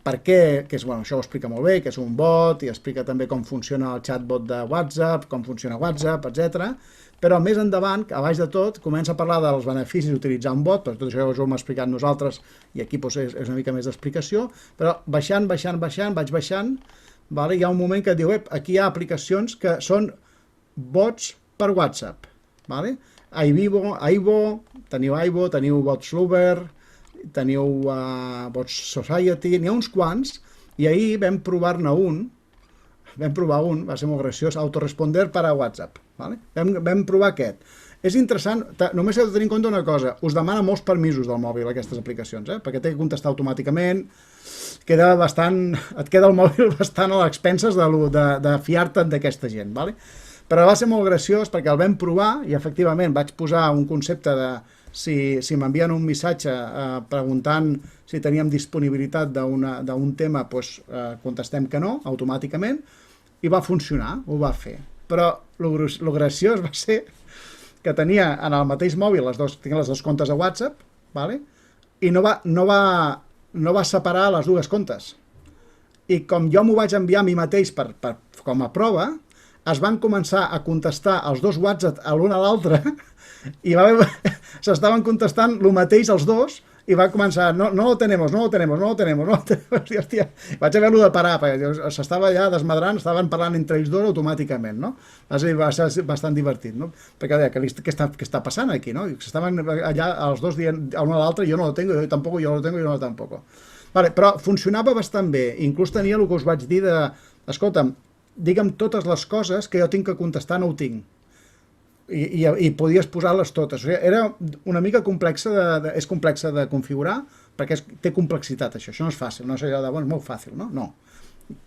per què, això ho explica molt bé, que és un bot, i explica també com funciona el chatbot de WhatsApp, com funciona WhatsApp, etc. Però més endavant, a baix de tot, comença a parlar dels beneficis d'utilitzar un bot, tot això us ho hem explicat nosaltres, i aquí és una mica més d'explicació, però vaig baixant, hi ha un moment que et diu, aquí hi ha aplicacions que són bots per WhatsApp. Aibo, teniu BotSlover, teniu Bots Society, n'hi ha uns quants, i ahir vam provar-ne un, va ser molt graciós, autoresponder per a WhatsApp. Vam provar aquest. És interessant, només heu de tenir en compte una cosa, us demana molts permisos del mòbil aquestes aplicacions, perquè té que contestar automàticament, et queda el mòbil bastant a les expenses de fiar-te d'aquesta gent. Però va ser molt graciós perquè el vam provar i efectivament vaig posar un concepte de si m'envien un missatge preguntant si teníem disponibilitat d'un tema, contestem que no, automàticament, i va funcionar, ho va fer. Però el graciós va ser que tenia en el mateix mòbil tinc les dues comptes de WhatsApp, i no va separar les dues comptes. I com jo m'ho vaig enviar a mi mateix com a prova, es van començar a contestar els dos WhatsApp a l'un a l'altre i s'estaven contestant el mateix els dos i va començar, no lo tenemos. I hòstia, vaig haver-lo de parar, perquè s'estava ja desmadrant, estaven parlant entre ells dos automàticament, Va ser bastant divertit, Perquè deia, què està passant aquí, Estaven allà els dos dient l'un a l'altre, jo no lo tengo, jo tampoco, jo lo tengo, jo no tampoco. Però funcionava bastant bé, inclús tenia el que us vaig dir escolta'm, digue'm totes les coses que jo tinc que contestar, no ho tinc. I podies posar-les totes. Era una mica és complexa de configurar, perquè té complexitat, això no és fàcil, no és allò de, és molt fàcil, no.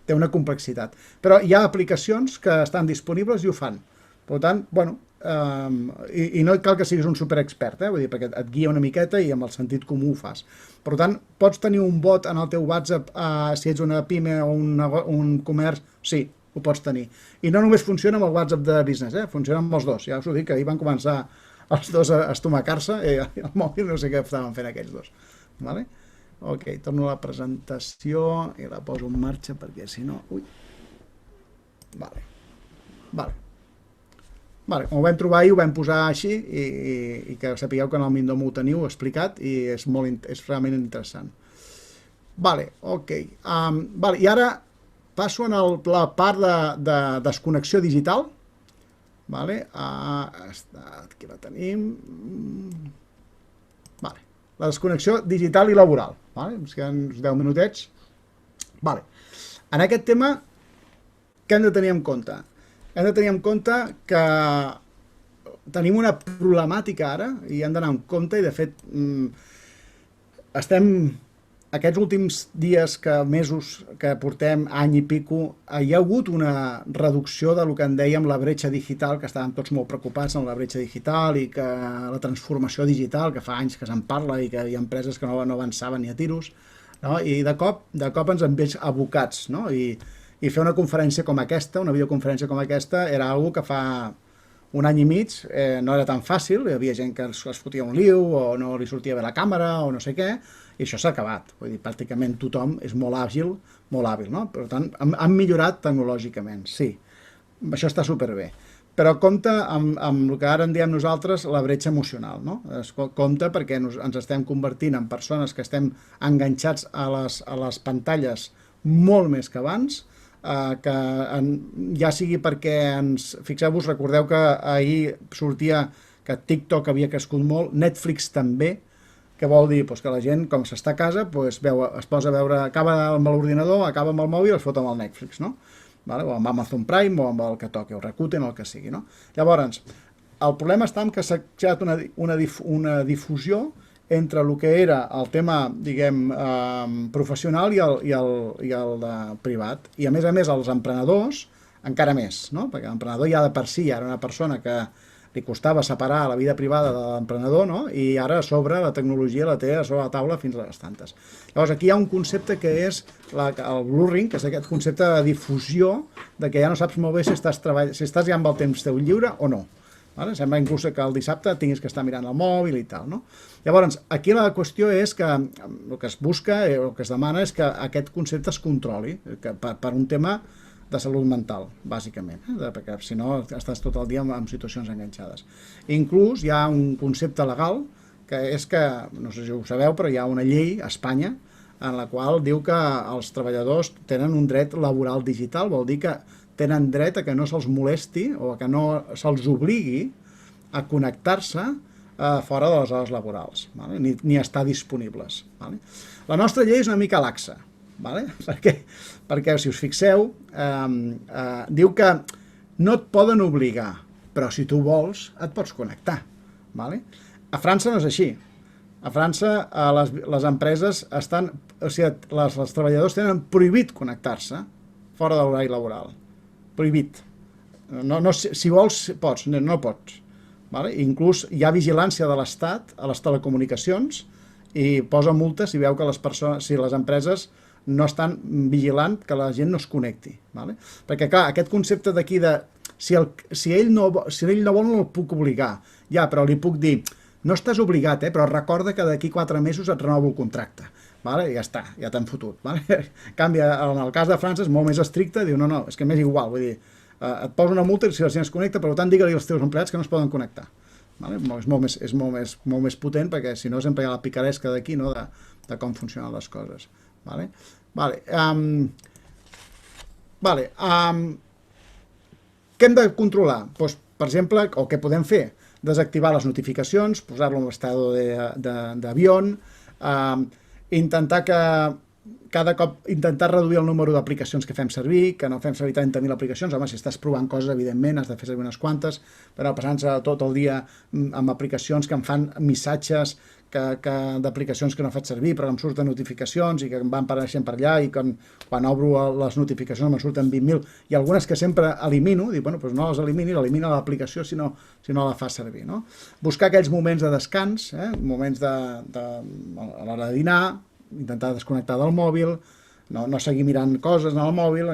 Té una complexitat. Però hi ha aplicacions que estan disponibles i ho fan. Per tant, i no cal que siguis un superexpert, vull dir, perquè et guia una miqueta i amb el sentit comú ho fas. Per tant, pots tenir un bot en el teu WhatsApp si ets una pime o un comerç, sí, ho pots tenir. I no només funciona amb el WhatsApp de business, funciona amb els dos. Ja us ho dic, que ahir van començar els dos a estomacar-se i el mòbil no sé què estaven fent aquells dos. Ok, torno a la presentació i la poso en marxa perquè si no... Com ho vam trobar ahir, ho vam posar així i que sapigueu que en el Mindomo ho teniu explicat i és realment interessant. Ok. I ara passo a la part de desconnexió digital. Aquí la tenim. La desconnexió digital i laboral. Ens queden uns 10 minutets. En aquest tema, què hem de tenir en compte? Hem de tenir en compte que tenim una problemàtica ara i hem d'anar en compte i, de fet, aquests últims dies, mesos que portem, any i pico, hi ha hagut una reducció del que en dèiem la bretxa digital, que estàvem tots molt preocupats amb la bretxa digital i que la transformació digital, que fa anys que se'n parla i que hi ha empreses que no avançaven ni a tiros, i de cop ens hem vist abocats, i fer una conferència com aquesta, una videoconferència com aquesta, era una cosa que fa un any i mig no era tan fàcil, hi havia gent que es fotia un liu o no li sortia bé la càmera o no sé què, i això s'ha acabat. Vull dir, pràcticament tothom és molt hàbil, Per tant, han millorat tecnològicament, sí. Això està superbé. Però compte amb el que ara en diem nosaltres la bretxa emocional, Compte perquè ens estem convertint en persones que estem enganxats a les pantalles molt més que abans, ja sigui perquè fixeu-vos, recordeu que ahir sortia que TikTok havia crescut molt, Netflix també, que vol dir que la gent, com s'està a casa, es posa a veure, acaba amb l'ordinador, acaba amb el mòbil, es fot amb el Netflix, no? O amb Amazon Prime o amb el que toqui, o Rakuten o el que sigui, no? Llavors, el problema està en que s'ha creat una difusió entre el que era el tema, diguem, professional i el de privat. I a més, els emprenedors, encara més, no? Perquè l'emprenedor ja de per si era una persona que li costava separar la vida privada de l'emprenedor, no? I ara a sobre la tecnologia la té a sobre la taula fins a les tantes. Llavors aquí hi ha un concepte que és el blurring, que és aquest concepte de difusió, de que ja no saps molt bé si estàs ja amb el temps teu lliure o no. Sembla inclús que el dissabte tinguis que estar mirant el mòbil i tal, no? Llavors, aquí la qüestió és que el que es busca, el que es demana és que aquest concepte es controli, per un tema de salut mental, bàsicament, perquè si no estàs tot el dia en situacions enganxades. Inclús hi ha un concepte legal, que és que, no sé si ho sabeu, però hi ha una llei a Espanya en la qual diu que els treballadors tenen un dret laboral digital, vol dir que tenen dret a que no se'ls molesti o a que no se'ls obligui a connectar-se fora de les hores laborals, ni estar disponibles. La nostra llei és una mica laxa, perquè si us fixeu, diu que no et poden obligar, però si tu vols et pots connectar. A França no és així. A França les empreses estan, o sigui, els treballadors tenen prohibit connectar-se fora de l'horari laboral. Prohibit. Si vols, pots, no pots. Inclús hi ha vigilància de l'Estat a les telecomunicacions i posa multes si veu que si les empreses no estan vigilant que la gent no es connecti. Perquè, clar, aquest concepte d'aquí de si ell no vol, no el puc obligar. Ja, però li puc dir, no estàs obligat, però recorda que d'aquí 4 mesos et renovo el contracte. I ja està, ja t'han fotut. En canvi, en el cas de França és molt més estricte, diu, no, és que m'és igual, vull dir, et posa una multa si la gent es connecta, per tant, digue-li als teus empleats que no es poden connectar. És molt més potent, perquè si no sempre hi ha la picaresca d'aquí, de com funcionen les coses. Què hem de controlar? Per exemple, o què podem fer? Desactivar les notificacions, posar-lo en estado d'avió, intentar reduir el número d'aplicacions que fem servir, que no fem servir 30.000 aplicacions. Home, si estàs provant coses, evidentment, has de fer servir unes quantes, però passant-se tot el dia amb aplicacions que em fan missatges d'aplicacions que no faig servir, però em surten notificacions i que em van apareixent per allà i quan obro les notificacions me'n surten 20.000 i algunes que sempre elimino, dic, bueno, doncs no les elimina l'aplicació si no la fa servir. Buscar aquells moments de descans, moments a l'hora de dinar, intentar desconnectar del mòbil, no seguir mirant coses en el mòbil,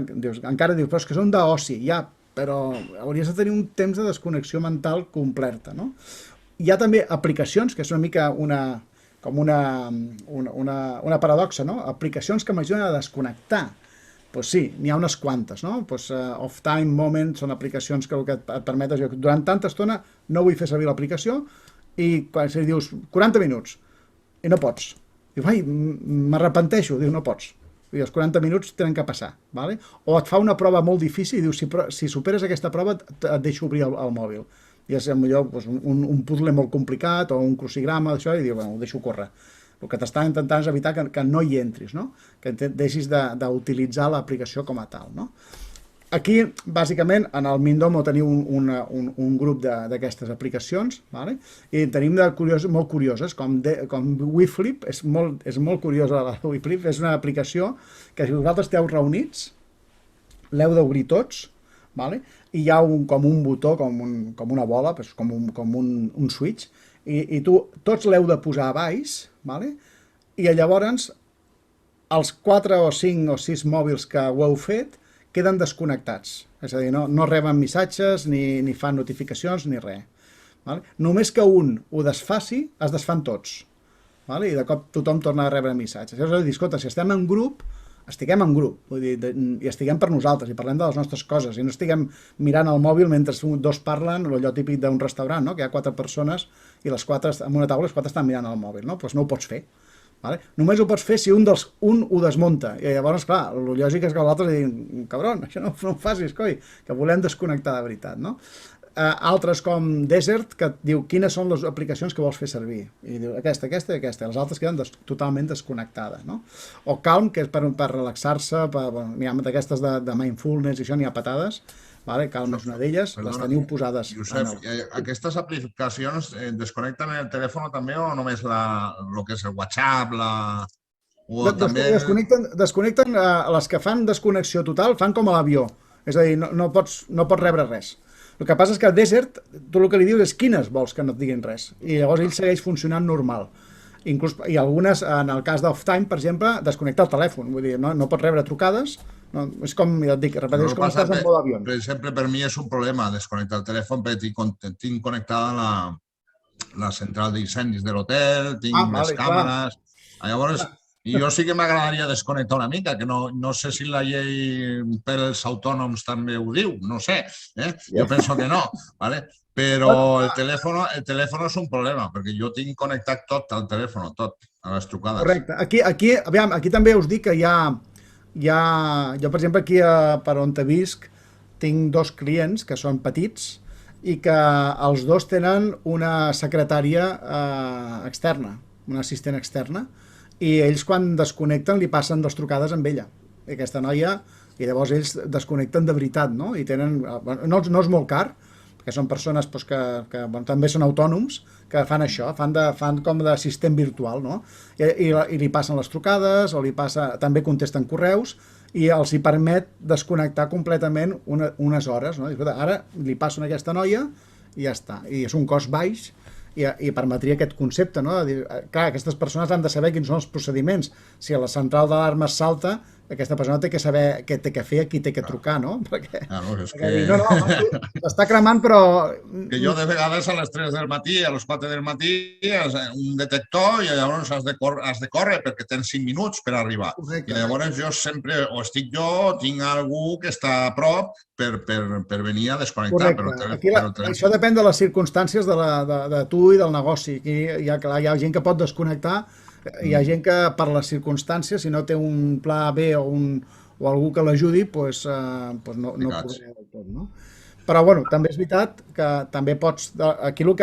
encara dius, però és que són d'oci, ja, però hauries de tenir un temps de desconnexió mental completa, no? Hi ha també aplicacions, que és una mica una paradoxa, no? Aplicacions que m'ajuden a desconnectar. Doncs sí, n'hi ha unes quantes, no? Off-time, Moment, són aplicacions que el que et permeten, durant tanta estona no vull fer servir l'aplicació i quan dius 40 minuts i no pots. Diu, ai, m'arrepenteixo, diu, no pots. I els 40 minuts tenen que passar, o et fa una prova molt difícil i diu, si superes aquesta prova et deixo obrir el mòbil. I és potser un puzzle molt complicat o un crucigrama, això, i diu, bueno, ho deixo córrer. El que t'està intentant és evitar que no hi entris, que deixis d'utilitzar l'aplicació com a tal. Aquí, bàsicament, en el Mindomo teniu un grup d'aquestes aplicacions, i en tenim molt curioses, com WeFlip, és molt curiosa la WeFlip, és una aplicació que si vosaltres esteu reunits, l'heu d'obrir tots, i hi ha com un botó, com una bola, com un switch, i tots l'heu de posar a baix, i llavors els 4 o 5 o 6 mòbils que ho heu fet queden desconnectats, és a dir, no reben missatges, ni fan notificacions, ni res. Només que un ho desfaci, es desfan tots, i de cop tothom torna a rebre missatges. Llavors, és a dir, escolta, si estem en grup, estiguem en grup, vull dir, i estiguem per nosaltres, i parlem de les nostres coses, i no estiguem mirant el mòbil mentre dos parlen, allò típic d'un restaurant, que hi ha 4 persones, i les 4, en una taula, les 4 estan mirant el mòbil, doncs no ho pots fer. Vale? Només ho pots fer si un ho desmunta. I llavors, clar, el lògic és que l'altre li diguin, cabron, això no ho facis, coi, que volem desconnectar de veritat, no? Altres com Desert, que et diu quines són les aplicacions que vols fer servir. I diu aquesta i aquesta. Les altres queden totalment desconnectades, no? O Calm, que és per relaxar-se, n'hi ha d'aquestes de mindfulness i això, n'hi ha patades. Vale? Calm és una d'elles, les teniu posades. Josep, aquestes aplicacions desconnecten el telèfon també o només el que és el WhatsApp, Desconnecten les que fan desconnexió total, fan com a l'avió. És a dir, no pots rebre res. El que passa és que a Desert, tu el que li dius és quines vols que no et diguin res. I llavors ell segueix funcionant normal. Inclús, i algunes, en el cas d'Off-Time, per exemple, desconnecta el telèfon. Vull dir, no pots rebre trucades. No, és com, ja et dic, repeteix com estàs en mode avió. Per exemple, per mi és un problema desconnectar el telèfon perquè tinc connectada la central d'incendis de l'hotel, tinc les càmeres. Llavors, jo sí que m'agradaria desconnectar una mica, que no sé si la llei pels autònoms també ho diu, no sé, jo penso que no, ¿vale? Però el telèfon és un problema, perquè jo tinc connectat tot al telèfon, tot, a les trucades. Correcte. Aquí també us dic que jo, per exemple, aquí per on te visc, tinc 2 clients que són petits i que els 2 tenen una secretària externa, una assistent externa, i ells quan desconnecten li passen 2 trucades amb ella, aquesta noia, i llavors ells desconnecten de veritat, no? I tenen, no és molt car, perquè són persones que també són autònoms, que fan això, fan com d'assistent virtual, no? I li passen les trucades, també contesten correus, i els hi permet desconnectar completament unes hores, no? Ara li passen a aquesta noia i ja està, i és un cost baix, i permetria aquest concepte, no? Clar, aquestes persones han de saber quins són els procediments. Si a la central d'alarmes salta, aquesta persona té que saber què té que fer, a qui té que trucar, no? Perquè està cremant, però... Que jo de vegades a les 3 del matí, a les 4 del matí, un detector i llavors has de córrer perquè tens 5 minuts per arribar. I llavors jo sempre, o estic jo, o tinc algú que està a prop per venir a desconnectar. Correcte. Això depèn de les circumstàncies de tu i del negoci. Hi ha gent que pot desconnectar, hi ha gent que per les circumstàncies, si no té un pla B o algú que l'ajudi, doncs no podrà del tot, no? Però, bueno, també és veritat que també pots... Aquí el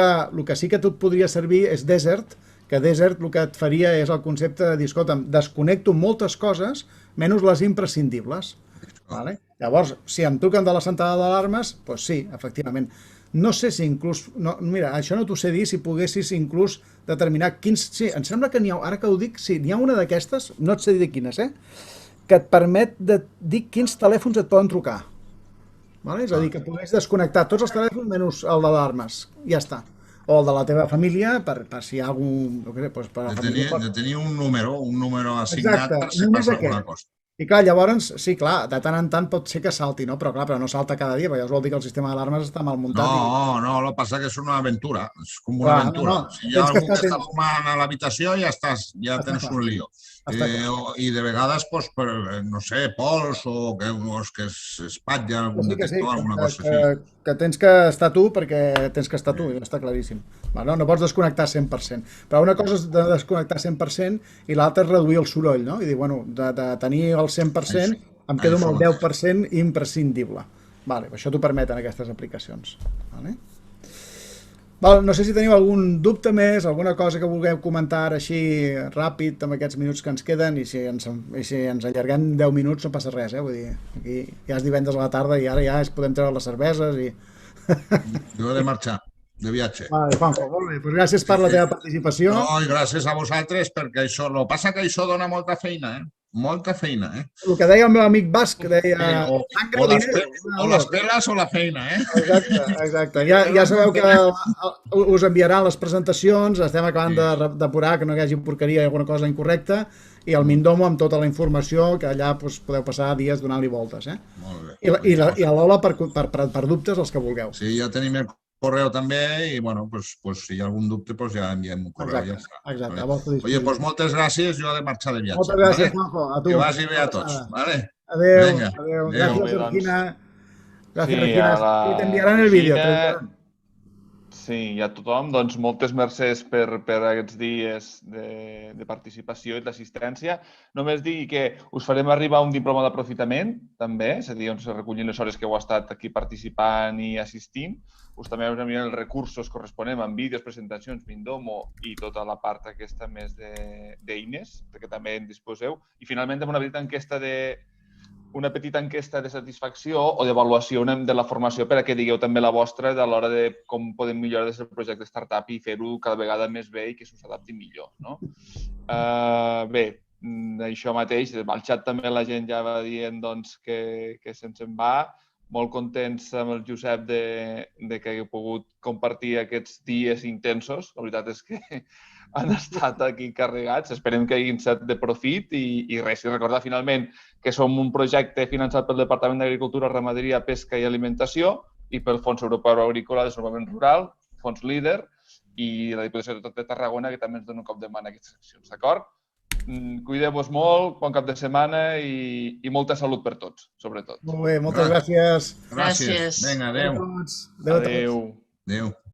que sí que tot podria servir és Desert, que Desert el que et faria és el concepte de dir, escolta'm, desconnecto moltes coses, menys les imprescindibles. Llavors, si em truquen de la central d'alarmes, doncs sí, efectivament. No sé si inclús... Mira, això no t'ho sé dir, si poguessis inclús determinar quins... Sí, em sembla que n'hi ha, ara que ho dic, sí, n'hi ha una d'aquestes, no et sé dir de quines, que et permet de dir quins telèfons et poden trucar. És a dir, que puguis desconnectar tots els telèfons menys el d'alarmes. Ja està. O el de la teva família, per si hi ha algun... De tenir un número assignat per si passa alguna cosa. I clar, llavors, sí, clar, de tant en tant pot ser que salti, no? Però clar, no salta cada dia, perquè vol dir que el sistema d'alarmes està mal muntat. No, el que passa és que és una aventura, és com una aventura. Si hi ha algú que està fumant a l'habitació, ja tens un lío. I de vegades, no sé, pols o que s'espatlla algun detector, alguna cosa així. Que tens que estar tu perquè tens que estar tu, ja està claríssim. No pots desconnectar 100%. Però una cosa és de desconnectar 100% i l'altra és reduir el soroll, no? I dir, bueno, de tenir el 100% em quedo amb el 10% imprescindible. Això t'ho permeten aquestes aplicacions. No sé si teniu algun dubte més, alguna cosa que vulgueu comentar així ràpid amb aquests minuts que ens queden, i si ens allarguem 10 minuts no passa res, vull dir, aquí ja és divendres a la tarda i ara ja podem treure les cerveses i... Jo he de marxar, de viatge. Juanjo, molt bé, gràcies per la teva participació. No, i gràcies a vosaltres perquè això, el que passa que això dona molta feina, molta feina, El que deia el meu amic basc, deia... O les peles o la feina, Exacte. Ja sabeu que us enviaran les presentacions, estem acabant d'apurar que no hi hagi porqueria i alguna cosa incorrecta, i el Mindomo amb tota la informació, que allà podeu passar dies donant-li voltes. Molt bé. I a l'Ola per dubtes els que vulgueu. Sí, ja tenim el correu també i, bueno, si hi ha algun dubte, ja enviem un correu. Exacte. Oye, doncs moltes gràcies, jo he de marxar de viatge. Moltes gràcies, Juanjo. A tu. Que vagi bé a tots. Adéu. Gràcies, Regina. Gràcies, Regina. I t'enviaran el vídeo. Sí, i a tothom, doncs, moltes mercès per aquests dies de participació i d'assistència. Només dir que us farem arribar un diploma d'aprofitament, també, és a dir, on se recullen les hores que heu estat aquí participant i assistint. Us també us enviarem els recursos corresponents amb vídeos, presentacions, Mindomo i tota la part aquesta més d'eines, perquè també en disposeu. I finalment, amb una petita enquesta de satisfacció o d'avaluació de la formació per a que digueu també la vostra a l'hora de com podem millorar des del projecte startup i fer-ho cada vegada més bé i que s'us adapti millor. Bé, això mateix, al xat també la gent ja va dient que se'ns en va. Molt contents amb el Josep de que hagueu pogut compartir aquests dies intensos. La veritat és que han estat aquí carregats. Esperem que hagin estat de profit i res, i recordar finalment que som un projecte finançat pel Departament d'Agricultura, Ramaderia, Pesca i Alimentació i pel Fons Europeu Agrícola de Desenvolupament Rural, Fons Líder, i la Diputació de Tarragona, que també ens dona un cop de mà en aquestes accions, d'acord? Cuideu-vos molt, bon cap de setmana i molta salut per tots, sobretot. Molt bé, moltes gràcies. Gràcies. Vinga, adéu. Adéu a tots. Adéu. Adéu.